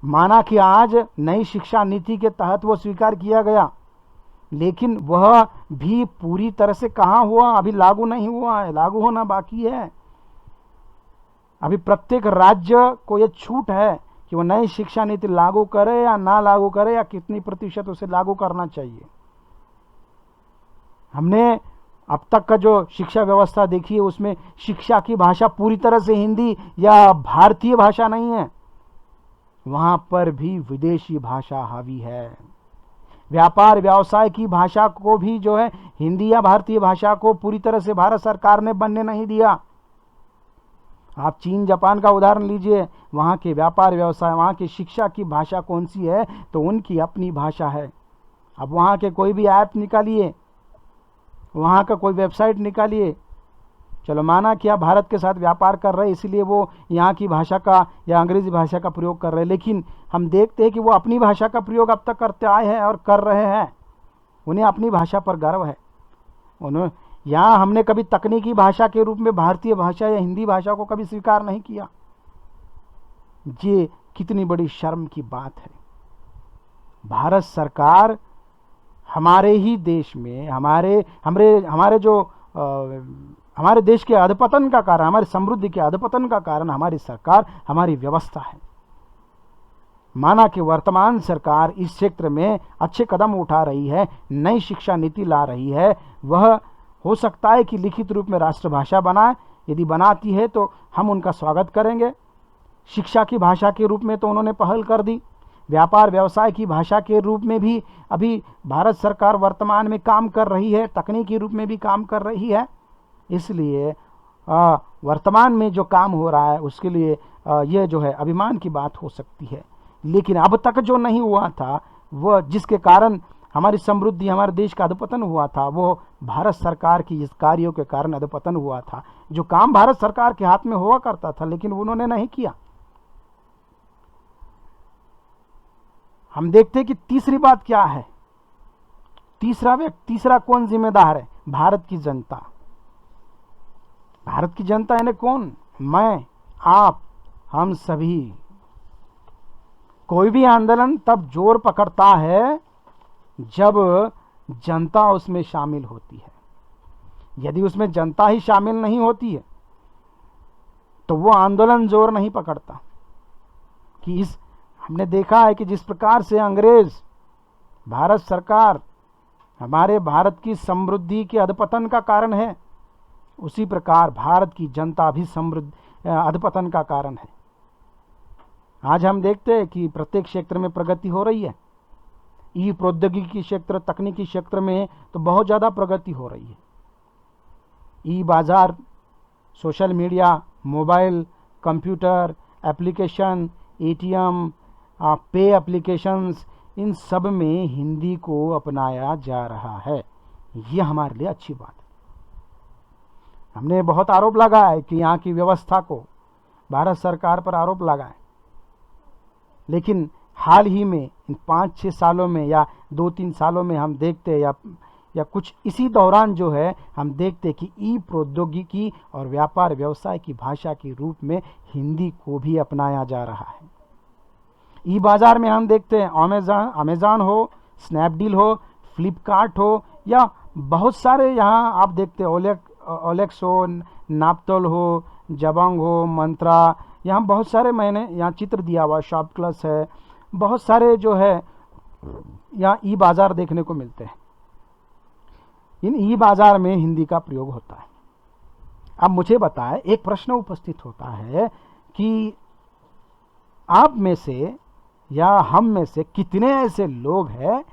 माना कि आज नई शिक्षा नीति के तहत वो स्वीकार किया गया, लेकिन वह भी पूरी तरह से कहाँ हुआ, अभी लागू नहीं हुआ है, लागू होना बाकी है। अभी प्रत्येक राज्य को यह छूट है कि वो नई शिक्षा नीति लागू करे या ना लागू करे, या कितनी प्रतिशत उसे लागू करना चाहिए। हमने अब तक का जो शिक्षा व्यवस्था देखी है, उसमें शिक्षा की भाषा पूरी तरह से हिंदी या भारतीय भाषा नहीं है, वहां पर भी विदेशी भाषा हावी है। व्यापार व्यवसाय की भाषा को भी जो है हिंदी या भारतीय भाषा को पूरी तरह से भारत सरकार ने बनने नहीं दिया। आप चीन जापान का उदाहरण लीजिए, वहां के व्यापार व्यवसाय, वहां की शिक्षा की भाषा कौन सी है, तो उनकी अपनी भाषा है। अब वहां के कोई भी ऐप निकालिए, वहां का कोई वेबसाइट निकालिए, चलो माना कि आप भारत के साथ व्यापार कर रहे हैं इसलिए वो यहाँ की भाषा का या अंग्रेजी भाषा का प्रयोग कर रहे हैं, लेकिन हम देखते हैं कि वो अपनी भाषा का प्रयोग अब तक करते आए हैं और कर रहे हैं। उन्हें अपनी भाषा पर गर्व है। उन्होंने यहाँ हमने कभी तकनीकी भाषा के रूप में भारतीय भाषा या हिंदी भाषा को कभी स्वीकार नहीं किया। ये कितनी बड़ी शर्म की बात है। भारत सरकार हमारे ही देश में हमारे देश के अधपतन का कारण, हमारी समृद्धि के अधपतन का कारण हमारी सरकार, हमारी व्यवस्था है। माना कि वर्तमान सरकार इस क्षेत्र में अच्छे कदम उठा रही है, नई शिक्षा नीति ला रही है, वह हो सकता है कि लिखित रूप में राष्ट्रभाषा बनाए। यदि बनाती है तो हम उनका स्वागत करेंगे। शिक्षा की भाषा के रूप में तो उन्होंने पहल कर दी। व्यापार व्यवसाय की भाषा के रूप में भी अभी भारत सरकार वर्तमान में काम कर रही है, तकनीकी रूप में भी काम कर रही है। इसलिए वर्तमान में जो काम हो रहा है उसके लिए यह जो है अभिमान की बात हो सकती है। लेकिन अब तक जो नहीं हुआ था, वह जिसके कारण हमारी समृद्धि, हमारे देश का अधपतन हुआ था, वो भारत सरकार की इस कार्यों के कारण अधपतन हुआ था। जो काम भारत सरकार के हाथ में हुआ करता था लेकिन उन्होंने नहीं किया। हम देखते हैं कि तीसरी बात क्या है। तीसरा कौन जिम्मेदार है? भारत की जनता। भारत की जनता यानी कौन? मैं, आप, हम सभी। कोई भी आंदोलन तब जोर पकड़ता है जब जनता उसमें शामिल होती है। यदि उसमें जनता ही शामिल नहीं होती है तो वो आंदोलन जोर नहीं पकड़ता। कि हमने देखा है कि जिस प्रकार से अंग्रेज, भारत सरकार हमारे भारत की समृद्धि के अधपतन का कारण है, उसी प्रकार भारत की जनता भी अधपतन का कारण है। आज हम देखते हैं कि प्रत्येक क्षेत्र में प्रगति हो रही है। ई प्रौद्योगिकी क्षेत्र, तकनीकी क्षेत्र में तो बहुत ज़्यादा प्रगति हो रही है। ई बाजार, social media, mobile, computer application, ATM, पे एप्लीकेशंस, इन सब में हिंदी को अपनाया जा रहा है। ये हमारे लिए अच्छी बात है। हमने बहुत आरोप लगाया है कि यहाँ की व्यवस्था को, भारत सरकार पर आरोप लगाए, लेकिन हाल ही में इन 5-6 सालों में या 2-3 सालों में हम देखते हैं, या या कुछ इसी दौरान जो है हम देखते कि ई प्रौद्योगिकी और व्यापार व्यवसाय की भाषा के रूप में हिंदी को भी अपनाया जा रहा है। ई बाज़ार में हम देखते हैं अमेज़न हो, स्नैपडील हो, फ्लिपकार्ट हो, या बहुत सारे यहाँ आप देखते हैं ओलेक्स हो, नाप्तोल हो, जबंग हो, मंत्रा, यहाँ बहुत सारे मैंने यहाँ चित्र दिया हुआ, शॉप क्लस है, बहुत सारे जो है यहाँ ई बाज़ार देखने को मिलते हैं। इन ई बाज़ार में हिंदी का प्रयोग होता है। अब मुझे बताएं, एक प्रश्न उपस्थित होता है कि आप में से या हम में से कितने ऐसे लोग हैं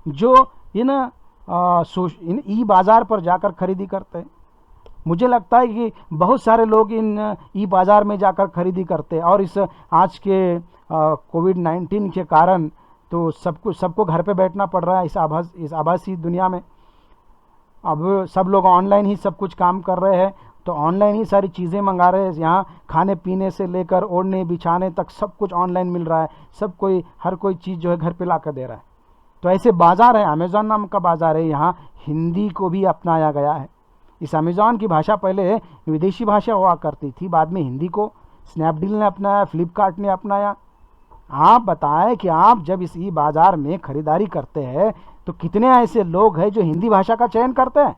जो इन ई बाज़ार पर जाकर खरीदी करते हैं। मुझे लगता है कि बहुत सारे लोग इन ई बाज़ार में जाकर खरीदी करते हैं, और इस आज के कोविड-19 के कारण तो सबको घर पे बैठना पड़ रहा है इस आभासी दुनिया में। अब सब लोग ऑनलाइन ही सब कुछ काम कर रहे हैं, तो ऑनलाइन ही सारी चीज़ें मंगा रहे हैं। यहाँ खाने पीने से लेकर ओढ़ने बिछाने तक सब कुछ ऑनलाइन मिल रहा है। हर कोई चीज़ जो है घर पे ला कर दे रहा है। तो ऐसे बाज़ार है, अमेज़न नाम का बाज़ार है, यहाँ हिंदी को भी अपनाया गया है। इस अमेज़न की भाषा पहले विदेशी भाषा हुआ करती थी, बाद में हिंदी को स्नैपडील ने अपनाया, फ्लिपकार्ट ने अपनाया। आप बताएं कि आप जब इस ई बाज़ार में खरीदारी करते हैं तो कितने ऐसे लोग हैं जो हिंदी भाषा का चयन करते हैं।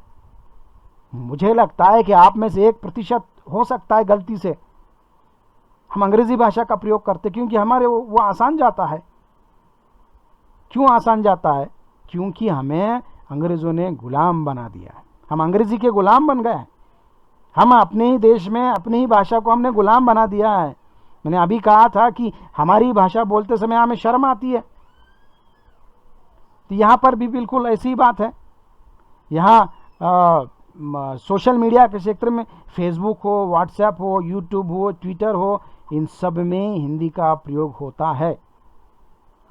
मुझे लगता है कि आप में से 1% हो सकता है गलती से हम अंग्रेजी भाषा का प्रयोग करते, क्योंकि हमारे वो आसान जाता है। क्यों आसान जाता है? क्योंकि हमें अंग्रेज़ों ने गुलाम बना दिया है। हम अंग्रेजी के गुलाम बन गए हैं। हम अपने ही देश में अपनी ही भाषा को हमने गुलाम बना दिया है। मैंने अभी कहा था कि हमारी भाषा बोलते समय हमें शर्म आती है, तो यहाँ पर भी बिल्कुल ऐसी ही बात है। यहाँ सोशल मीडिया के क्षेत्र में फेसबुक हो, व्हाट्सएप हो, यूट्यूब हो, ट्विटर हो, इन सब में हिंदी का प्रयोग होता है।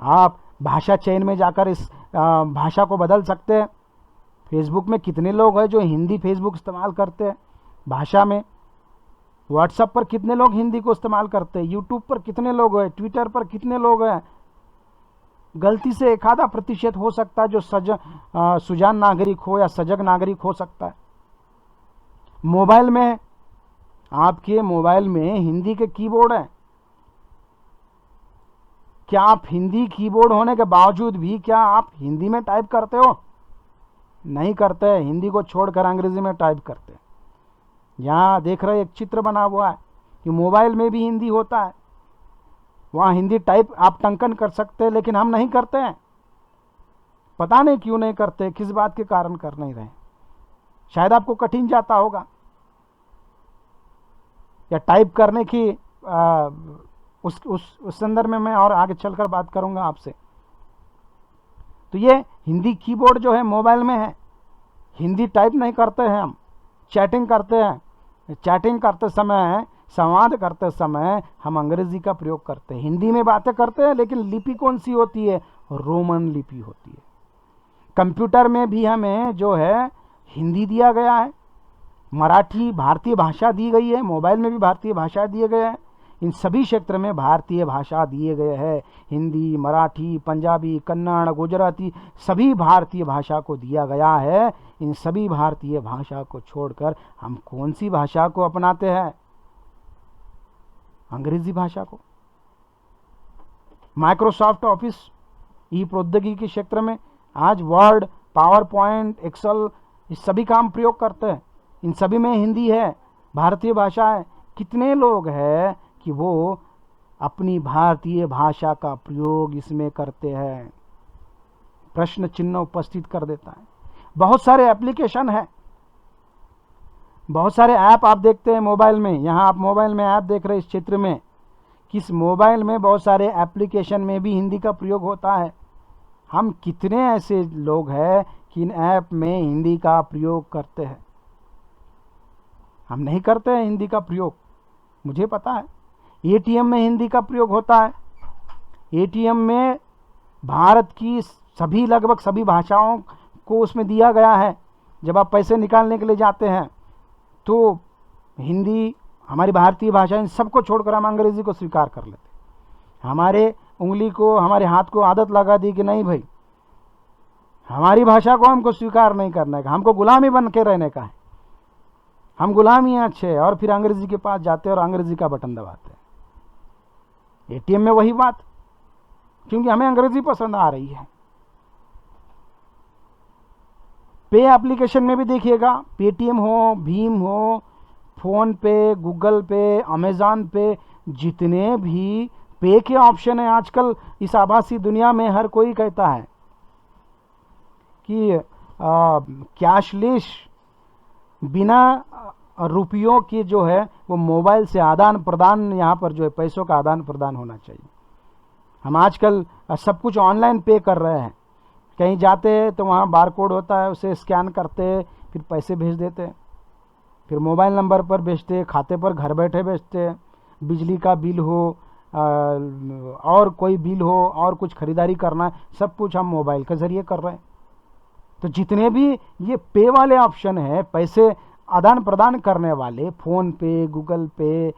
आप भाषा चयन में जाकर इस भाषा को बदल सकते हैं। फेसबुक में कितने लोग हैं जो हिंदी फेसबुक इस्तेमाल करते हैं भाषा में। व्हाट्सएप पर कितने लोग हिंदी को इस्तेमाल करते हैं। यूट्यूब पर कितने लोग हैं, ट्विटर पर कितने लोग हैं। गलती से 1-आधा% हो सकता है जो सुजान नागरिक हो या सजग नागरिक हो सकता है। मोबाइल में, आपके मोबाइल में हिंदी के कीबोर्ड हैं। क्या आप हिंदी कीबोर्ड होने के बावजूद भी क्या आप हिंदी में टाइप करते हो? नहीं करते। हिंदी को छोड़कर अंग्रेजी में टाइप करते हैं। यहाँ देख रहे एक चित्र बना हुआ है कि मोबाइल में भी हिंदी होता है। वहाँ हिंदी टाइप आप टंकन कर सकते हैं, लेकिन हम नहीं करते हैं। पता नहीं क्यों नहीं करते, किस बात के कारण कर नहीं रहे। शायद आपको कठिन जाता होगा, या टाइप करने की उस संदर्भ में मैं और आगे चलकर बात करूंगा आपसे। तो ये हिंदी कीबोर्ड जो है मोबाइल में है। हिंदी टाइप नहीं करते हैं, हम चैटिंग करते हैं। चैटिंग करते समय, संवाद करते समय हम अंग्रेजी का प्रयोग करते हैं। हिंदी में बातें करते हैं, लेकिन लिपि कौन सी होती है? रोमन लिपि होती है। कंप्यूटर में भी हमें जो है हिंदी दिया गया है, मराठी भारतीय भाषा दी गई है, मोबाइल में भी भारतीय भाषा दिए गए हैं। इन सभी क्षेत्र में भारतीय भाषा दिए गए हैं। हिंदी, मराठी, पंजाबी, कन्नड़, गुजराती, सभी भारतीय भाषा को दिया गया है। इन सभी भारतीय भाषा को छोड़कर हम कौन सी भाषा को अपनाते हैं? अंग्रेजी भाषा को। माइक्रोसॉफ्ट ऑफिस ई प्रौद्योगिकी के क्षेत्र में आज वर्ड, पावर पॉइंट, एक्सेल, इस सभी का हम प्रयोग करते हैं। इन सभी में हिंदी है, भारतीय भाषा है। कितने लोग हैं कि वो अपनी भारतीय भाषा का प्रयोग इसमें करते हैं? प्रश्न चिन्ह उपस्थित कर देता है। बहुत सारे एप्लीकेशन है, बहुत सारे ऐप आप देखते हैं मोबाइल में। यहाँ आप मोबाइल में ऐप देख रहे हैं इस चित्र में, किस मोबाइल में बहुत सारे एप्लीकेशन में भी हिंदी का प्रयोग होता है। हम कितने ऐसे लोग हैं कि इन ऐप में हिंदी का प्रयोग करते हैं? हम नहीं करते हैं हिंदी का प्रयोग, मुझे पता है। एटीएम में हिंदी का प्रयोग होता है। एटीएम में भारत की लगभग सभी भाषाओं को उसमें दिया गया है। जब आप पैसे निकालने के लिए जाते हैं तो हिंदी, हमारी भारतीय भाषा, इन सबको छोड़कर हम अंग्रेजी को स्वीकार कर लेते। हमारे उंगली को, हमारे हाथ को आदत लगा दी कि नहीं भाई, हमारी भाषा को हमको स्वीकार नहीं करने का, हमको गुलामी बन के रहने का है। हम गुलामी हैं अच्छे, और फिर अंग्रेजी के पास जाते हैं और अंग्रेजी का बटन दबाते हैं। एटीएम में वही बात, क्योंकि हमें अंग्रेजी पसंद आ रही है। पे एप्लीकेशन में भी देखिएगा, पेटीएम हो, भीम हो, फोन पे, गूगल पे, अमेज़न पे, जितने भी पे के ऑप्शन है आजकल इस आभासी दुनिया में, हर कोई कहता है कि कैशलेस, बिना रुपयों के जो है वो मोबाइल से आदान प्रदान, यहाँ पर जो है पैसों का आदान प्रदान होना चाहिए। हम आजकल सब कुछ ऑनलाइन पे कर रहे हैं। कहीं जाते हैं तो वहाँ बारकोड होता है, उसे स्कैन करते, फिर पैसे भेज देते, फिर मोबाइल नंबर पर भेजते, खाते पर घर बैठे भेजते। बिजली का बिल हो और कोई बिल हो और कुछ खरीदारी करना है, सब कुछ हम मोबाइल के ज़रिए कर रहे हैं। तो जितने भी ये पे वाले ऑप्शन है, पैसे आदान प्रदान करने वाले, फ़ोन पे, गूगल पे,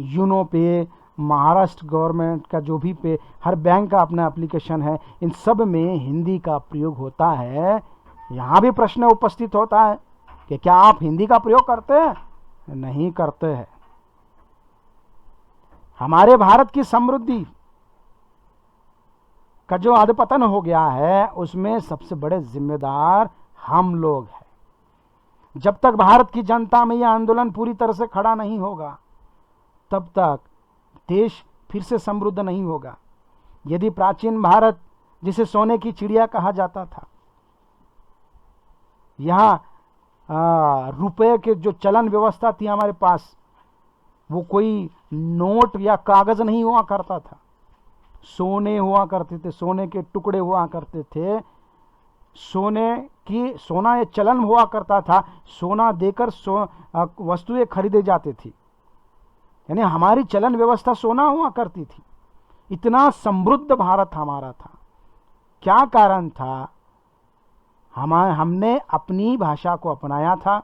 यूनो पे, महाराष्ट्र गवर्नमेंट का जो भी पे, हर बैंक का अपना एप्लीकेशन है, इन सब में हिंदी का प्रयोग होता है। यहाँ भी प्रश्न उपस्थित होता है कि क्या आप हिंदी का प्रयोग करते हैं? नहीं करते हैं। हमारे भारत की समृद्धि का जो अधपतन हो गया है, उसमें सबसे बड़े जिम्मेदार हम लोग हैं। जब तक भारत की जनता में यह आंदोलन पूरी तरह से खड़ा नहीं होगा, तब तक देश फिर से समृद्ध नहीं होगा। यदि प्राचीन भारत, जिसे सोने की चिड़िया कहा जाता था, यहाँ रुपए के जो चलन व्यवस्था थी हमारे पास, वो कोई नोट या कागज नहीं हुआ करता था, सोने हुआ करते थे, सोने के टुकड़े हुआ करते थे, सोना ये चलन हुआ करता था, सोना देकर वस्तुएं खरीदे जाती थी, यानी हमारी चलन व्यवस्था सोना हुआ करती थी। इतना समृद्ध भारत हमारा था। क्या कारण था? हमने अपनी भाषा को अपनाया था,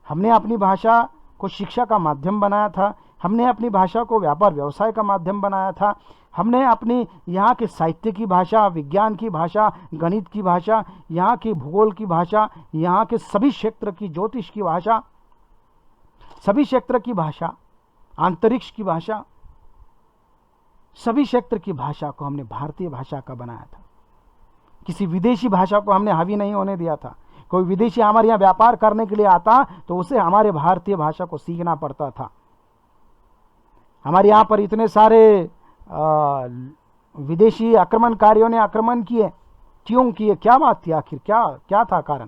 हमने अपनी भाषा को शिक्षा का माध्यम बनाया था, हमने अपनी भाषा को व्यापार व्यवसाय का माध्यम बनाया था, हमने अपनी यहाँ के साहित्य की भाषा, विज्ञान की भाषा, गणित की भाषा, यहाँ की भूगोल की भाषा, यहाँ के सभी क्षेत्र की, ज्योतिष की भाषा, सभी क्षेत्र की भाषा, अंतरिक्ष की भाषा, सभी क्षेत्र की भाषा को हमने भारतीय भाषा का बनाया था। किसी विदेशी भाषा को हमने हावी नहीं होने दिया था। कोई विदेशी हमारे यहाँ व्यापार करने के लिए आता तो उसे हमारे भारतीय भाषा को सीखना पड़ता था। हमारे यहाँ पर इतने सारे विदेशी आक्रमणकारियों ने आक्रमण किए, क्यों किए? क्या बात थी? आखिर क्या था कारण?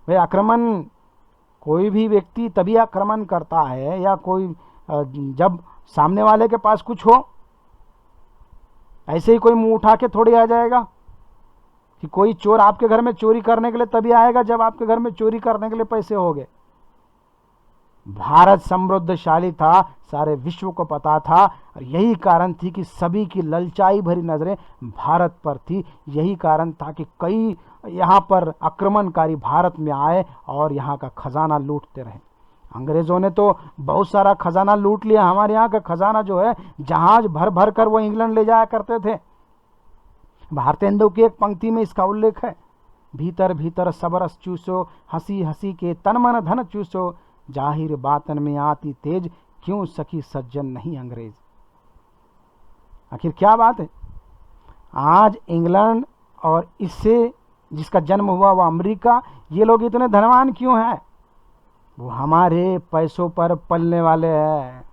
भाई, आक्रमण कोई भी व्यक्ति तभी आक्रमण करता है या कोई जब सामने वाले के पास कुछ हो। ऐसे ही कोई मुंह उठा के थोड़ी आ जाएगा कि कोई चोर आपके घर में चोरी करने के लिए तभी आएगा जब आपके घर में चोरी करने के लिए पैसे होंगे। भारत समृद्धशाली था, सारे विश्व को पता था, और यही कारण थी कि सभी की ललचाई भरी नजरें भारत पर थी। यही कारण था कि कई यहाँ पर आक्रमणकारी भारत में आए और यहाँ का खजाना लूटते रहे। अंग्रेजों ने तो बहुत सारा खजाना लूट लिया। हमारे यहाँ का खजाना जो है, जहाज भर भर कर वो इंग्लैंड ले जाया करते थे। भारतेंदु की एक पंक्ति में इसका उल्लेख है, भीतर भीतर सबरस चूसो, हंसी हंसी के तन मन धन चूसो, जाहिर बातन में आती तेज, क्यों सखी सज्जन नहीं अंग्रेज। आखिर क्या बात है? आज इंग्लैंड और इससे जिसका जन्म हुआ वह अमेरिका, ये लोग इतने धनवान क्यों हैं? वो हमारे पैसों पर पलने वाले हैं।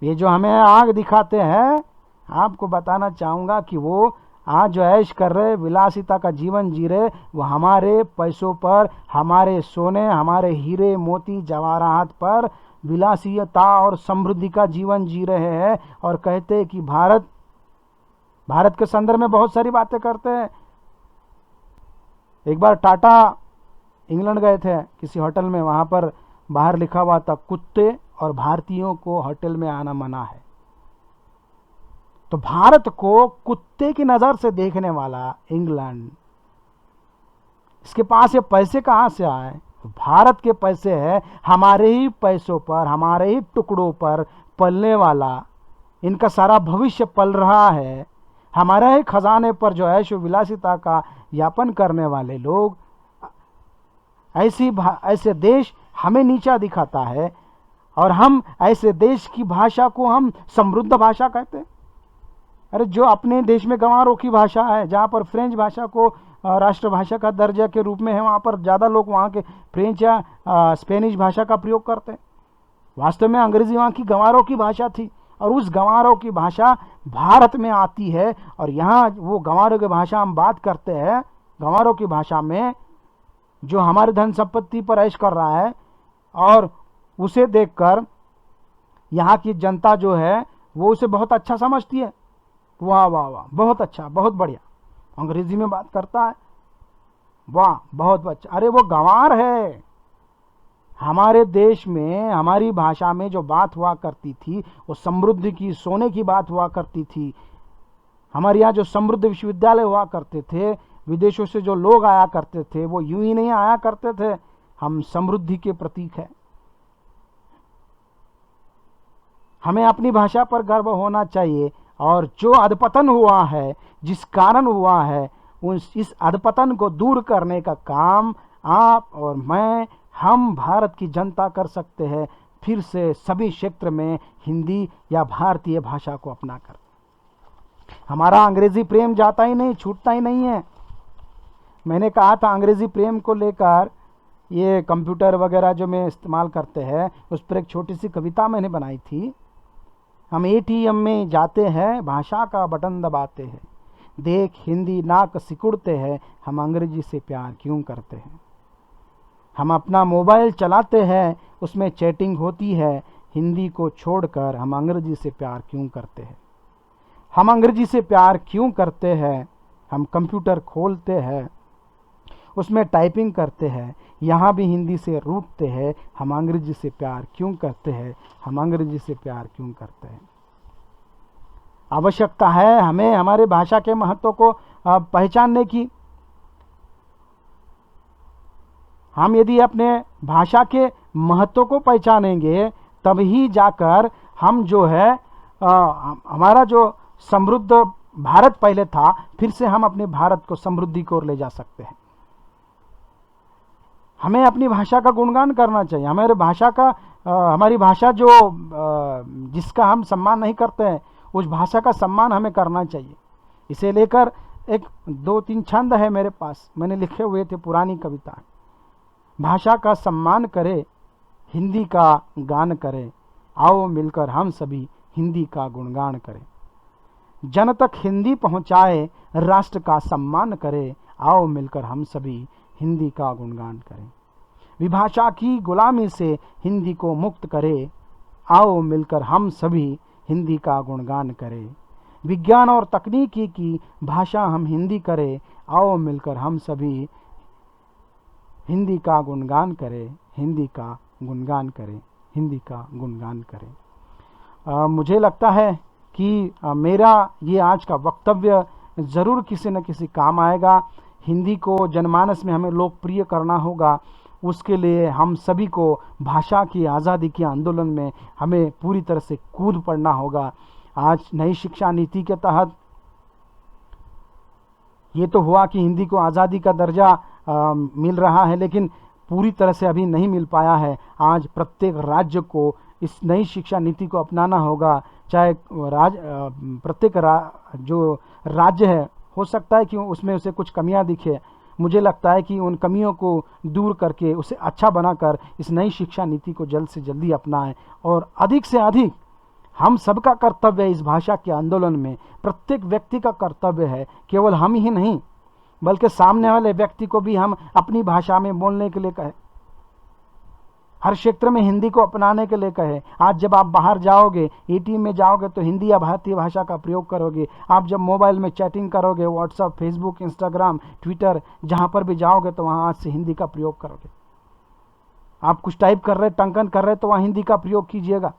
ये जो हमें आग दिखाते हैं, आपको बताना चाहूँगा कि वो आज जो ऐश कर रहे, विलासिता का जीवन जी रहे, वो हमारे पैसों पर, हमारे सोने, हमारे हीरे मोती जवाहरात पर विलासिता और समृद्धि का जीवन जी रहे हैं। और कहते हैं कि भारत के संदर्भ में बहुत सारी बातें करते हैं। एक बार टाटा इंग्लैंड गए थे किसी होटल में, वहाँ पर बाहर लिखा हुआ था, कुत्ते और भारतीयों को होटल में आना मना है। तो भारत को कुत्ते की नज़र से देखने वाला इंग्लैंड, इसके पास ये पैसे कहाँ से आए? भारत के पैसे हैं, हमारे ही पैसों पर, हमारे ही टुकड़ों पर पलने वाला, इनका सारा भविष्य पल रहा है। हमारे ही खजाने पर जो ऐशो विलासिता का यापन करने वाले लोग, ऐसे देश हमें नीचा दिखाता है, और हम ऐसे देश की भाषा को हम समृद्ध भाषा कहते हैं। अरे जो अपने देश में गंवारों की भाषा है, जहाँ पर फ्रेंच भाषा को राष्ट्रभाषा का दर्जा के रूप में है, वहाँ पर ज़्यादा लोग वहाँ के फ्रेंच या स्पेनिश भाषा का प्रयोग करते हैं। वास्तव में अंग्रेजी वहाँ की गंवारों की भाषा थी, और उस गंवारों की भाषा भारत में आती है, और यहाँ वो गंवारों की भाषा हम बात करते हैं। गंवारों की भाषा में जो हमारे धन संपत्ति पर ऐश कर रहा है, और उसे देखकर यहाँ की जनता जो है वो उसे बहुत अच्छा समझती है। वाह वाह वाह, बहुत अच्छा, बहुत बढ़िया, अंग्रेजी में बात करता है, वाह बहुत अच्छा। अरे वो गंवार है। हमारे देश में हमारी भाषा में जो बात हुआ करती थी वो समृद्धि की, सोने की बात हुआ करती थी। हमारे यहाँ जो समृद्ध विश्वविद्यालय हुआ करते थे, विदेशों से जो लोग आया करते थे, वो यूं ही नहीं आया करते थे। हम समृद्धि के प्रतीक हैं। हमें अपनी भाषा पर गर्व होना चाहिए, और जो अधपतन हुआ है, जिस कारण हुआ है, इस अधपतन को दूर करने का काम आप और मैं, हम भारत की जनता कर सकते हैं। फिर से सभी क्षेत्र में हिंदी या भारतीय भाषा को अपनाकर। हमारा अंग्रेजी प्रेम जाता ही नहीं, छूटता ही नहीं है। मैंने कहा था अंग्रेजी प्रेम को लेकर, ये कंप्यूटर वगैरह जो में इस्तेमाल करते हैं, उस पर एक छोटी सी कविता मैंने बनाई थी। हम एटीएम में जाते हैं, भाषा का बटन दबाते हैं, देख हिंदी नाक सिकुड़ते हैं, हम अंग्रेजी से प्यार क्यों करते हैं। हम अपना मोबाइल चलाते हैं, उसमें चैटिंग होती है, हिंदी को छोड़कर हम अंग्रेजी से प्यार क्यों करते हैं। हम अंग्रेजी से प्यार क्यों करते हैं। हम कंप्यूटर खोलते हैं, उसमें टाइपिंग करते हैं, यहाँ भी हिंदी से रूठते हैं, हम अंग्रेजी से प्यार क्यों करते हैं। हम अंग्रेजी से प्यार क्यों करते हैं। आवश्यकता है हमें हमारे भाषा के महत्व को पहचानने की। हम यदि अपने भाषा के महत्व को पहचानेंगे, तभी जाकर हम जो है हमारा जो समृद्ध भारत पहले था, फिर से हम अपने भारत को समृद्धि की ओर ले जा सकते हैं। हमें अपनी भाषा का गुणगान करना चाहिए। हमारी भाषा जो जिसका हम सम्मान नहीं करते हैं, उस भाषा का सम्मान हमें करना चाहिए। इसे लेकर एक 2-3 छंद है मेरे पास, मैंने लिखे हुए थे, पुरानी कविताएं। भाषा का सम्मान करे, हिंदी का गान करे, आओ मिलकर हम सभी हिंदी का गुणगान करें। जन तक हिंदी पहुंचाए, राष्ट्र का सम्मान करे, आओ मिलकर हम सभी हिंदी का गुणगान करें। विभाषा की गुलामी से हिंदी को मुक्त करे, आओ मिलकर हम सभी हिंदी का गुणगान करें। विज्ञान और तकनीकी की भाषा हम हिंदी करें, आओ मिलकर हम सभी हिंदी का गुणगान करें, हिंदी का गुणगान करें, हिंदी का गुणगान करें। मुझे लगता है कि मेरा ये आज का वक्तव्य ज़रूर किसी न किसी काम आएगा। हिंदी को जनमानस में हमें लोकप्रिय करना होगा। उसके लिए हम सभी को भाषा की आज़ादी के आंदोलन में हमें पूरी तरह से कूद पड़ना होगा। आज नई शिक्षा नीति के तहत ये तो हुआ कि हिंदी को आज़ादी का दर्जा मिल रहा है, लेकिन पूरी तरह से अभी नहीं मिल पाया है। आज प्रत्येक राज्य को इस नई शिक्षा नीति को अपनाना होगा। चाहे प्रत्येक जो राज्य है, हो सकता है कि उसमें उसे कुछ कमियां दिखे। मुझे लगता है कि उन कमियों को दूर करके उसे अच्छा बनाकर इस नई शिक्षा नीति को जल्द से जल्दी अपनाएं, और अधिक से अधिक हम सबका कर्तव्य है इस भाषा के आंदोलन में। प्रत्येक व्यक्ति का कर्तव्य है, केवल हम ही नहीं बल्कि सामने वाले व्यक्ति को भी हम अपनी भाषा में बोलने के लिए कहें, हर क्षेत्र में हिंदी को अपनाने के लिए कहें। आज जब आप बाहर जाओगे, एटीएम में जाओगे, तो हिंदी या भारतीय भाषा का प्रयोग करोगे। आप जब मोबाइल में चैटिंग करोगे, व्हाट्सएप, फेसबुक, इंस्टाग्राम, ट्विटर, जहाँ पर भी जाओगे, तो वहाँ आज से हिंदी का प्रयोग करोगे। आप कुछ टाइप कर रहे, टंकन कर रहे, तो वहाँ हिंदी का प्रयोग कीजिएगा।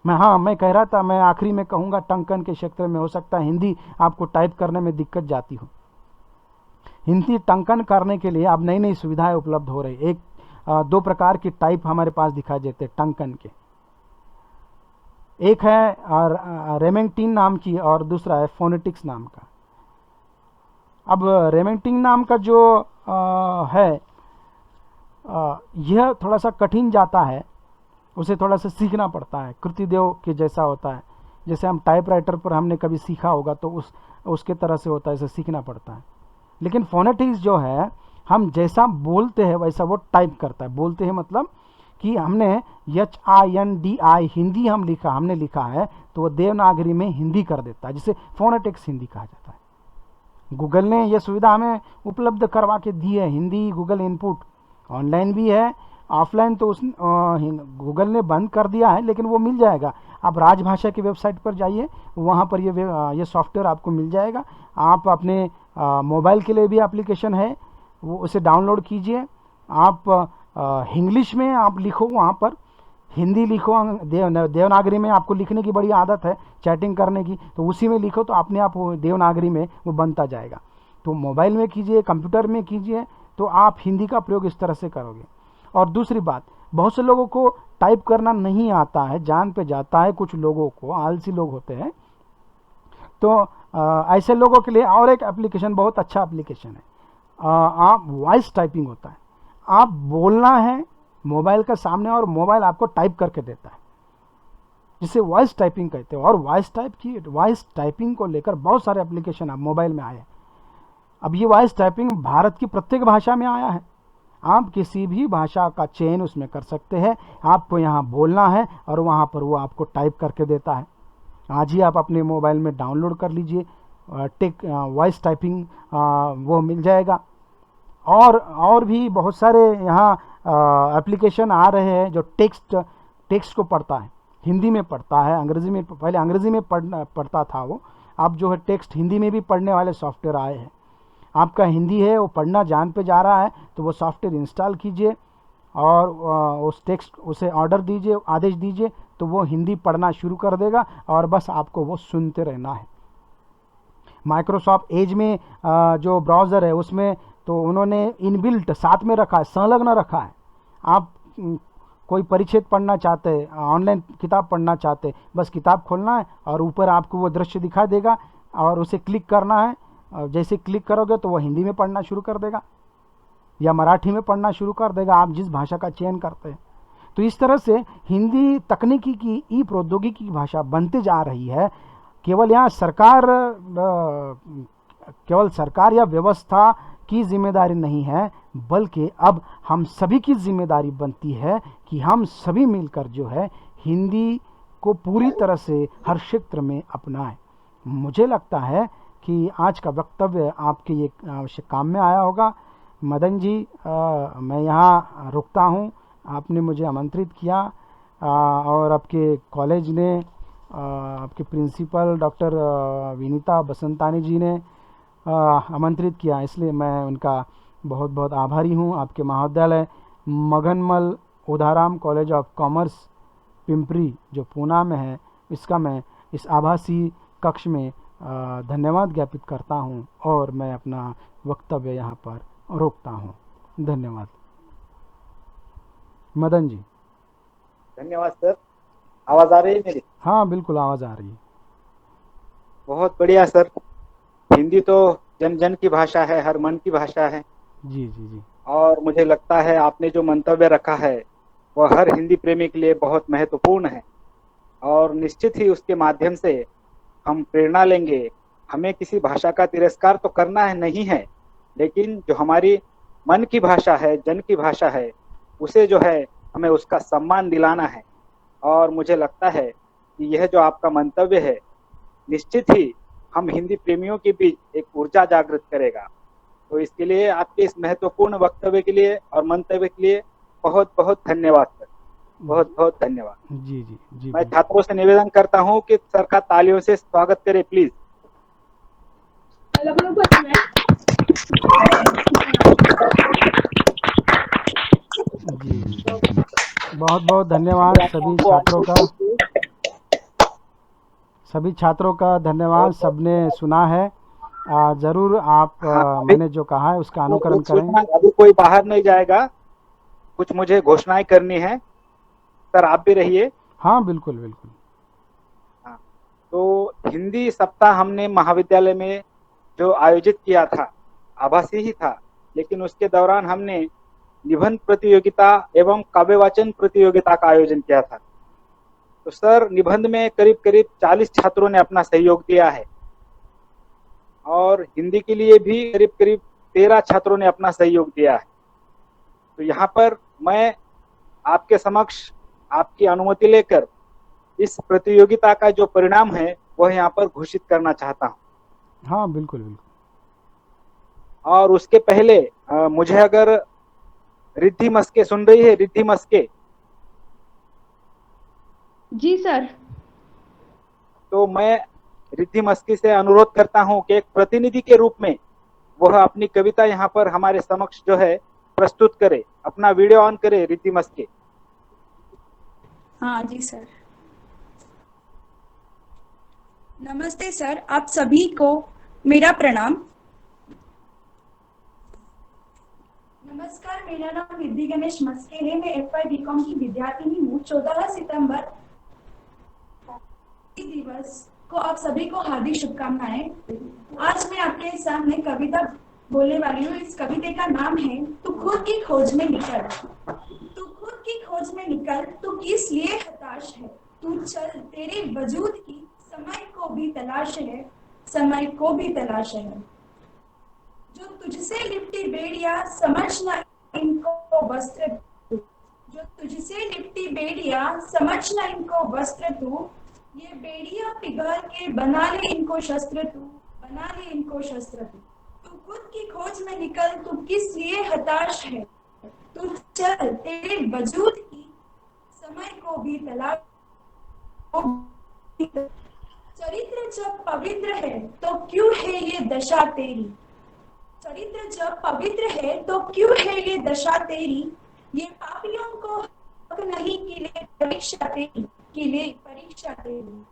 मैं कह रहा था, मैं आखिरी में कहूँगा, टंकन के क्षेत्र में हो सकता है हिंदी आपको टाइप करने में दिक्कत जाती हो। हिंदी टंकन करने के लिए अब नई नई सुविधाएं उपलब्ध हो रही। 2 प्रकार की टाइप हमारे पास दिखाई देते टंकन के। एक है रेमेंटिन नाम की और दूसरा है फोनेटिक्स नाम का। अब रेमेंटिन नाम का जो है यह थोड़ा सा कठिन जाता है, उसे थोड़ा सा सीखना पड़ता है, कृतिदेव के जैसा होता है। जैसे हम टाइपराइटर पर हमने कभी सीखा होगा तो उसके तरह से होता है, इसे सीखना पड़ता है। लेकिन फोनेटिक्स जो है हम जैसा बोलते हैं वैसा वो टाइप करता है। बोलते हैं मतलब कि हमने HINDI हिंदी हमने लिखा है तो वो देवनागरी में हिंदी कर देता है, जिसे फोनेटिक्स हिंदी कहा जाता है। गूगल ने यह सुविधा हमें उपलब्ध करवा के दी है। हिंदी गूगल इनपुट ऑनलाइन भी है, ऑफलाइन तो गूगल ने बंद कर दिया है, लेकिन वो मिल जाएगा। आप राजभाषा की वेबसाइट पर जाइए, वहाँ पर ये सॉफ्टवेयर आपको मिल जाएगा। आप अपने मोबाइल के लिए भी एप्लीकेशन है, वो उसे डाउनलोड कीजिए। आप इंग्लिश में आप लिखो, वहाँ पर हिंदी लिखो, देवनागरी में आपको लिखने की बड़ी आदत है चैटिंग करने की, तो उसी में लिखो तो अपने आप देवनागरी में वो बनता जाएगा। तो मोबाइल में कीजिए, कंप्यूटर में कीजिए, तो आप हिंदी का प्रयोग इस तरह से करोगे। और दूसरी बात, बहुत से लोगों को टाइप करना नहीं आता है, जान पे जाता है, कुछ लोगों को, आलसी लोग होते हैं। तो ऐसे लोगों के लिए और एक एप्लीकेशन, बहुत अच्छा एप्लीकेशन है। आप वॉइस टाइपिंग होता है, आप बोलना है मोबाइल का सामने और मोबाइल आपको टाइप करके देता है, जिसे वॉइस टाइपिंग कहते हैं। और वॉइस टाइपिंग को लेकर बहुत सारे एप्लीकेशन आप मोबाइल में आए हैं। अब ये वॉइस टाइपिंग भारत की प्रत्येक भाषा में आया है। आप किसी भी भाषा का चयन उसमें कर सकते हैं। आपको यहाँ बोलना है और वहाँ पर वो आपको टाइप करके देता है। आज ही आप अपने मोबाइल में डाउनलोड कर लीजिए, वॉइस टाइपिंग वो मिल जाएगा। और भी बहुत सारे यहाँ एप्लीकेशन आ रहे हैं जो टेक्स्ट को पढ़ता है, हिंदी में पढ़ता है, अंग्रेजी में, पहले अंग्रेजी में पढ़ता था वो, अब जो है टेक्स्ट हिंदी में भी पढ़ने वाले सॉफ्टवेयर आए हैं। आपका हिंदी है वो पढ़ना जान पे जा रहा है तो वो सॉफ्टवेयर इंस्टॉल कीजिए और उस टेक्स्ट उसे ऑर्डर दीजिए, आदेश दीजिए, तो वो हिंदी पढ़ना शुरू कर देगा और बस आपको वो सुनते रहना है। माइक्रोसॉफ्ट एज में जो ब्राउज़र है उसमें तो उन्होंने इनबिल्ट साथ में रखा है, संलग्न रखा है। आप कोई परिच्छेद पढ़ना चाहते हैं, ऑनलाइन किताब पढ़ना चाहते हैं, बस किताब खोलना है और ऊपर आपको वो दृश्य दिखा देगा और उसे क्लिक करना है। जैसे क्लिक करोगे तो वो हिंदी में पढ़ना शुरू कर देगा या मराठी में पढ़ना शुरू कर देगा, आप जिस भाषा का चयन करते हैं। तो इस तरह से हिंदी तकनीकी की, ई प्रौद्योगिकी की भाषा बनते जा रही है। केवल यहाँ केवल सरकार या व्यवस्था की जिम्मेदारी नहीं है, बल्कि अब हम सभी की जिम्मेदारी बनती है कि हम सभी मिलकर जो है हिंदी को पूरी तरह से हर क्षेत्र में अपनाएं। मुझे लगता है कि आज का वक्तव्य आपके ये आवश्यक काम में आया होगा। मदन जी, मैं यहाँ रुकता हूँ। आपने मुझे आमंत्रित किया और आपके कॉलेज ने, आपके प्रिंसिपल डॉक्टर विनीता बसंतानी जी ने आमंत्रित किया, इसलिए मैं उनका बहुत बहुत आभारी हूँ। आपके महाविद्यालय Maganmal Udaram college of commerce Pimpri जो पूना में है, इसका मैं इस आभासी कक्ष में धन्यवाद ज्ञापित करता हूँ और मैं अपना वक्तव्य यहाँ पर रोकता हूँ। धन्यवाद। मदन जी। धन्यवाद सर। आवाज आ रही है मेरी? हाँ बिल्कुल आवाज़ आ रही है। बहुत बढ़िया सर। हिंदी तो जन जन की भाषा है, हर मन की भाषा है। जी जी जी। और मुझे लगता है आपने जो मंतव्य रखा है वह हर हिंदी प्रेमी के लिए बहुत महत्वपूर्ण है और निश्चित ही उसके माध्यम से हम प्रेरणा लेंगे। हमें किसी भाषा का तिरस्कार तो करना है नहीं है, लेकिन जो हमारी मन की भाषा है, जन की भाषा है, उसे जो है हमें उसका सम्मान दिलाना है। और मुझे लगता है कि यह जो आपका मंतव्य है निश्चित ही हम हिंदी प्रेमियों के बीच एक ऊर्जा जागृत करेगा। तो इसके लिए, आपके इस महत्वपूर्ण वक्तव्य के लिए और मंतव्य के लिए बहुत बहुत धन्यवाद सर। बहुत बहुत धन्यवाद। जी जी जी। मैं छात्रों से निवेदन करता हूं कि सर का तालियों से स्वागत करें प्लीज। जी बहुत बहुत धन्यवाद सभी छात्रों का धन्यवाद। सबने सुना है, जरूर आप मैंने जो कहा है उसका अनुकरण करें। अभी कोई बाहर नहीं जाएगा, कुछ मुझे घोषणाएं करनी है। सर आप भी रहिए। हाँ बिल्कुल बिल्कुल। तो हिंदी सप्ताह हमने महाविद्यालय में जो आयोजित किया था, आभासी ही था, लेकिन उसके दौरान हमने निबंध प्रतियोगिता एवं काव्य वाचन प्रतियोगिता का आयोजन किया था। तो सर, निबंध में करीब करीब 40 छात्रों ने अपना सहयोग दिया है और हिंदी के लिए भी करीब करीब 13 छात्रों ने अपना सहयोग दिया है। तो यहाँ पर मैं आपके समक्ष आपकी अनुमति लेकर इस प्रतियोगिता का जो परिणाम है वह यहाँ पर घोषित करना चाहता हूँ। हाँ बिल्कुल बिल्कुल। और उसके पहले मुझे अगर रिद्धि मस्के सुन रही है, रिद्धि मस्के? जी सर। तो मैं रिद्धि मस्के से अनुरोध करता हूँ कि एक प्रतिनिधि के रूप में वह अपनी कविता यहाँ पर हमारे समक्ष जो है प्रस्तुत करे। अपना वीडियो ऑन करे रिद्धि मस्के। हाँ जी सर। नमस्ते सर, आप सभी को मेरा प्रणाम। नमस्कार, मेरा नाम रिद्धि गणेश मस्के है। मैं FY BCom की विद्यार्थिनी हूँ। 14 सितंबर दिवस को आप सभी को हार्दिक शुभकामनाएं। आज मैं आपके सामने कविता बोलने वाली हूँ। इस कविता का नाम है तू खुद की खोज में निकल। तू खुद की खोज में निकल, तू किस लिए हताश है। तू चल, तेरे वजूद की समय को भी तलाश है, समय को भी तलाश है। जो तुझसे लिपटी बेड़िया समझना इनको वस्त्र तू। जो तुझसे लिपटी बेड़िया समझना इनको वस्त्र तू। ये बेड़िया पिघल के बना ले इनको शस्त्र तू, बना ले इनको शस्त्र तू। तू खुद की खोज में निकल, तू किस लिए हताश है। तू चल, तेरे वजूद की समय को भी तलाश। चरित्र जब पवित्र है तो क्यों है ये दशा तेरी। चरित्र जब पवित्र है तो क्यों है ये दशा तेरी। ये पापियों को हक नहीं कि ले परीक्षा तेरी, कि ले परीक्षा तेरी।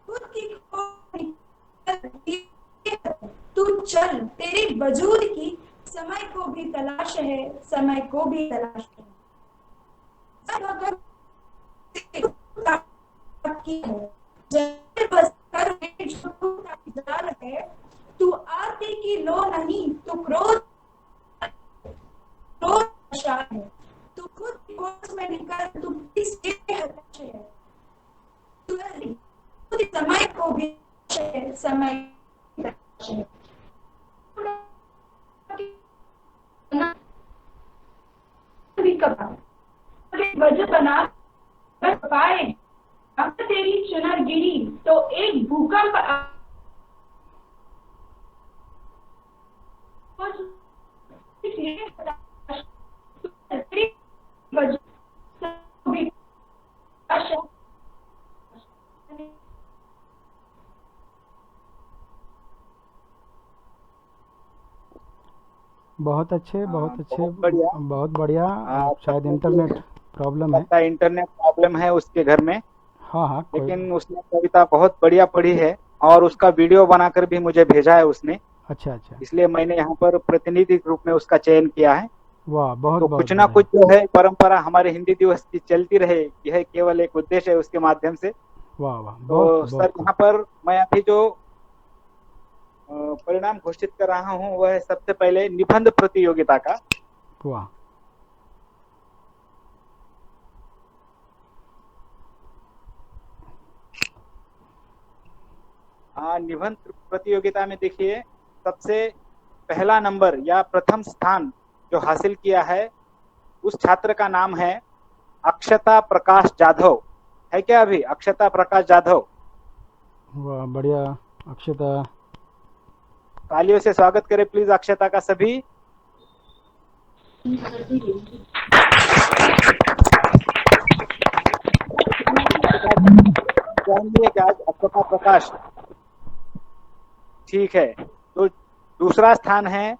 खुद की खोज तू चल, तेरे वजूद की समय को भी तलाश है, समय को भी तलाश है। है तू आरती की लो नहीं, तू क्रोध है। तू खुद की खोज में निकल, तू किस हताश है। तू समय को भी समय है। वजह बना पाए अब तेरी चुनर गिरी तो एक भूकंप बहुत अच्छे, बहुत अच्छे, बहुत बढ़िया। बहुत बढ़िया। शायद इंटरनेट प्रॉब्लम है। लगता है इंटरनेट प्रॉब्लम है उसके घर में, हाँ हाँ कोई। लेकिन उसने कविता बहुत बढ़िया पढ़ी है और उसका वीडियो बनाकर भी मुझे भेजा है उसने। अच्छा अच्छा। इसलिए मैंने यहाँ पर प्रतिनिधि के रूप में उसका चयन किया है। वाह, बहुत तो बहुत कुछ ना बढ़िया। कुछ जो है परंपरा हमारे हिंदी दिवस की चलती रहे, यह केवल एक उद्देश्य है उसके माध्यम से। वाह वाह, तो बहुत सर, बहुत यहाँ पर मैं अभी जो परिणाम घोषित कर रहा हूँ वह है सबसे पहले निबंध प्रतियोगिता का। वाह। निबंध प्रतियोगिता में देखिए, सबसे पहला नंबर या प्रथम स्थान जो हासिल किया है उस छात्र का नाम है अक्षता प्रकाश जाधव। है क्या अभी अक्षता प्रकाश जाधव? वाह बढ़िया। अक्षता, तालियों से स्वागत करें प्लीज अक्षता का सभी। जानिए क्या अक्षता प्रकाश? ठीक है। तो दूसरा स्थान है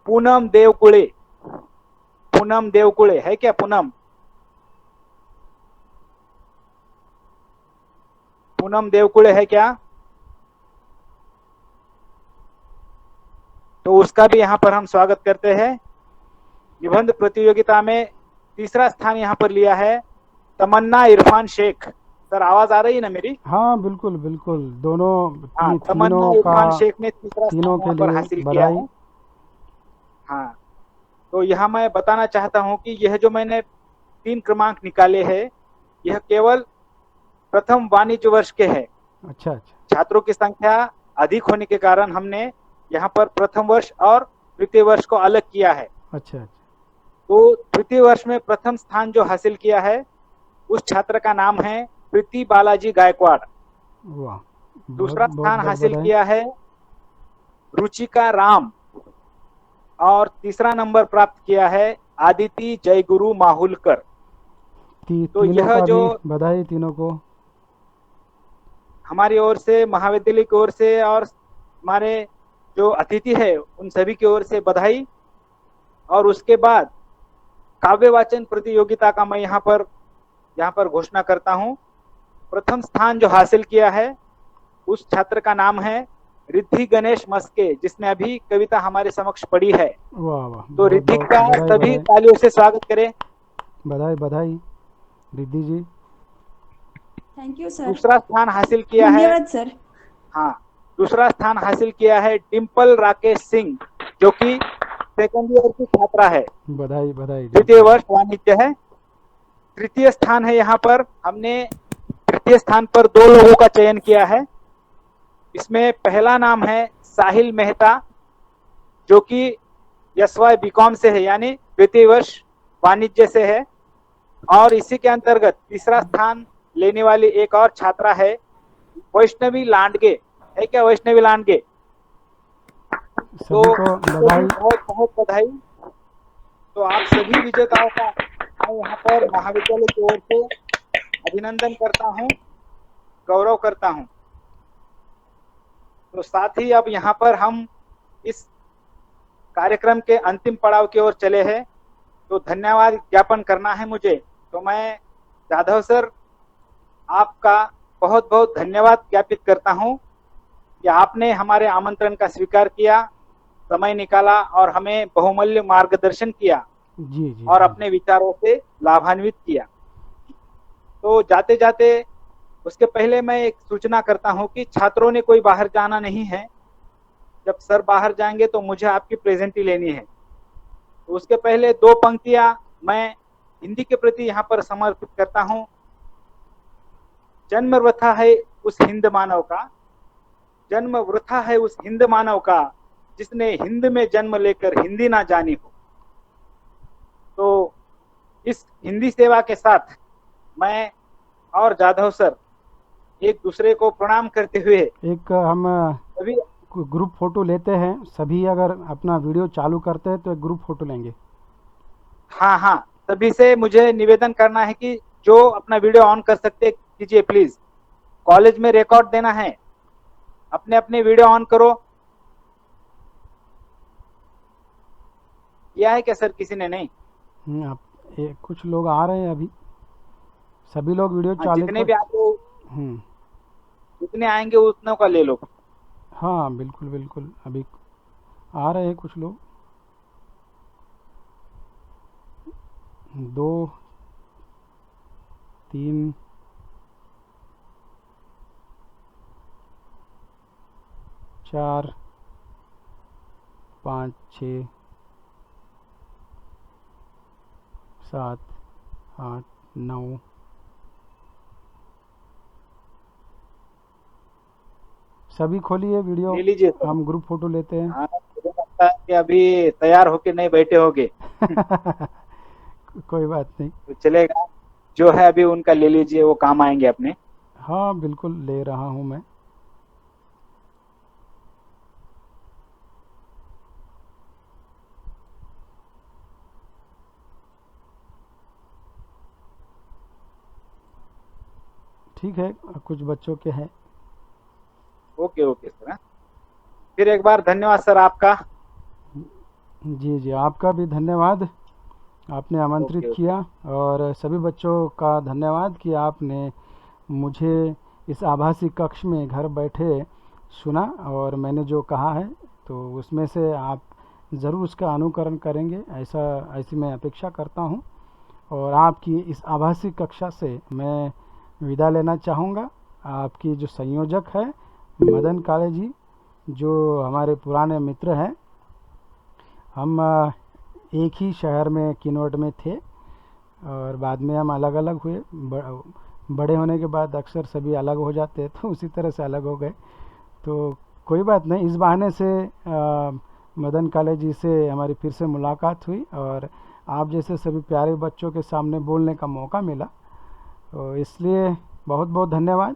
पूनम देवकुड़े। पूनम देवकुड़े है क्या? पूनम, पूनम देवकुड़े है क्या? तो उसका भी यहाँ पर हम स्वागत करते हैं। निबंध प्रतियोगिता में तीसरा स्थान यहाँ पर लिया है तमन्ना इरफान शेख। सर आवाज आ रही है ना मेरी? हाँ बिल्कुल बिल्कुल, दोनों हाँ, तमन्ना तीनों का, इरफान शेख ने तीसरा स्थान तीनों के यहाँ पर लिए हासिल किया बधाई। है। हाँ, तो यहाँ मैं बताना चाहता हूँ कि यह जो मैंने 3 क्रमांक निकाले हैं, यह केवल प्रथम वाणिज्य वर्ष के हैं। अच्छा अच्छा छात्रों की संख्या अधिक होने के कारण हमने यहाँ पर प्रथम वर्ष और द्वितीय वर्ष को अलग किया है। अच्छा अच्छा। तो द्वितीय वर्ष में प्रथम स्थान जो हासिल किया है, उस छात्र का नाम है प्रीति बालाजी गायकवाड़। वाह, बहुत दूसरा बहुत स्थान बहुत हासिल बधाई। किया है रुचिका राम, और तीसरा नंबर प्राप्त किया है आदिति जयगुरु माहुलकर। तो तीनों यह का जो भी बधाई, तीनों को। हमारी ओर से, महाविद्यालय की ओर से, और हमारे जो अतिथि है उन सभी की ओर से बधाई। और उसके बाद काव्य वाचन प्रतियोगिता का मैं यहाँ पर घोषणा करता हूँ। प्रथम स्थान जो हासिल किया है, उस छात्र का नाम है रिद्धि गणेश मस्के, जिसने अभी कविता हमारे समक्ष पढ़ी है। वाह वाह, तो बहुत रिद्धि बहुत का बधाई सभी बधाई तालियों से स्वागत करें। बधाई बधाई Riddhi ji. Thank you sir. दूसरा स्थान हासिल किया है, धन्यवाद सर। हाँ, दूसरा स्थान हासिल किया है डिम्पल राकेश सिंह, जो कि सेकंड ईयर की छात्रा है, बधाई बधाई। द्वितीय वर्ष वाणिज्य है। तृतीय स्थान है, यहाँ पर हमने तृतीय स्थान पर 2 लोगों का चयन किया है। इसमें पहला नाम है साहिल मेहता, जो कि एसवाई बीकॉम से है, यानी द्वितीय वर्ष वाणिज्य से है। और इसी के अंतर्गत तीसरा स्थान लेने वाली एक और छात्रा है वैष्णवी लांडगे। है क्या वैष्णवी लांडगे? तो सभी को बधाई। बहुत बहुत बधाई। तो आप सभी विजेताओं का मैं यहाँ पर महाविद्यालय की ओर से अभिनंदन करता हूँ, गौरव करता हूँ। तो साथ ही अब यहाँ पर हम इस कार्यक्रम के अंतिम पड़ाव की ओर चले हैं, तो धन्यवाद ज्ञापन करना है मुझे। तो मैं जाधव सर, आपका बहुत बहुत धन्यवाद ज्ञापित करता हूँ कि आपने हमारे आमंत्रण का स्वीकार किया, समय निकाला और हमें बहुमूल्य मार्गदर्शन किया जी जी और जी। अपने विचारों से लाभान्वित किया। तो जाते जाते उसके पहले मैं एक सूचना करता हूँ कि छात्रों ने कोई बाहर जाना नहीं है। जब सर बाहर जाएंगे तो मुझे आपकी प्रेजेंटी लेनी है। तो उसके पहले 2 पंक्तियां मैं हिंदी के प्रति यहाँ पर समर्पित करता हूँ। जन्म वृथा है उस हिंद मानव का, जन्म वृथा है उस हिंद मानव का, जिसने हिंद में जन्म लेकर हिंदी ना जानी हो। तो इस हिंदी सेवा के साथ मैं और जाधव सर एक दूसरे को प्रणाम करते हुए एक हम अभी ग्रुप फोटो लेते हैं, सभी अगर अपना वीडियो चालू करते हैं तो एक ग्रुप फोटो लेंगे। हाँ हाँ, सभी से मुझे निवेदन करना है कि जो अपना वीडियो ऑन कर सकते कीजिए प्लीज। कॉलेज में रिकॉर्ड देना है, अपने अपने वीडियो ऑन करो। किया है क्या सर किसी ने? नहीं। आप कुछ लोग आ रहे हैं अभी, सभी लोग वीडियो हाँ, चालू जितने कर। भी आपको हम्म, जितने आएंगे उतनों का ले लो। हाँ बिल्कुल बिल्कुल, अभी आ रहे हैं कुछ लोग। 2 3 4 5 6 7 8 9। सभी खोलिए वीडियो, ले लीजिए सर। हम ग्रुप फोटो लेते हैं। हाँ, मुझे लगता है कि अभी तैयार होके नहीं बैठे होगे। कोई बात नहीं। तो चलेगा, जो है अभी उनका ले लीजिए, वो काम आएंगे अपने। हाँ बिल्कुल, ले रहा हूँ मैं। ठीक है, कुछ बच्चों के हैं। Okay okay sir. हाँ? फिर एक बार धन्यवाद सर आपका। जी जी, आपका भी धन्यवाद, आपने आमंत्रित ओके ओके। किया। और सभी बच्चों का धन्यवाद कि आपने मुझे इस आभासी कक्ष में घर बैठे सुना, और मैंने जो कहा है तो उसमें से आप ज़रूर उसका अनुकरण करेंगे, ऐसी मैं अपेक्षा करता हूँ। और आपकी इस आभासी कक्षा से मैं विदा लेना चाहूँगा। आपकी जो संयोजक है मदन काले जी, जो हमारे पुराने मित्र हैं, हम एक ही शहर में किन्नौर में थे और बाद में हम अलग अलग हुए। बड़े होने के बाद अक्सर सभी अलग हो जाते हैं, तो उसी तरह से अलग हो गए। तो कोई बात नहीं, इस बहाने से मदन काले जी से हमारी फिर से मुलाकात हुई और आप जैसे सभी प्यारे बच्चों के सामने बोलने का मौका मिला, तो इसलिए बहुत बहुत धन्यवाद।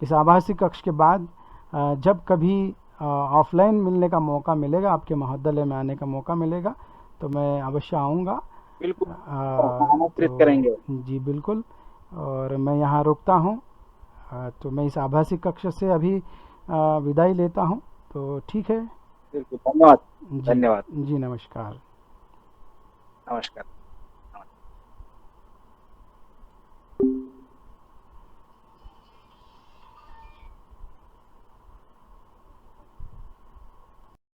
इस आभासी कक्ष के बाद जब कभी ऑफलाइन मिलने का मौका मिलेगा, आपके महाविद्यालय में आने का मौका मिलेगा, तो मैं अवश्य आऊँगा। बिल्कुल आमंत्रित करेंगे। जी बिल्कुल। और मैं यहाँ रुकता हूँ, तो मैं इस आभासी कक्ष से अभी विदाई लेता हूँ। तो ठीक है, बिल्कुल, धन्यवाद। जी धन्यवाद। जी, नमस्कार। नमस्कार।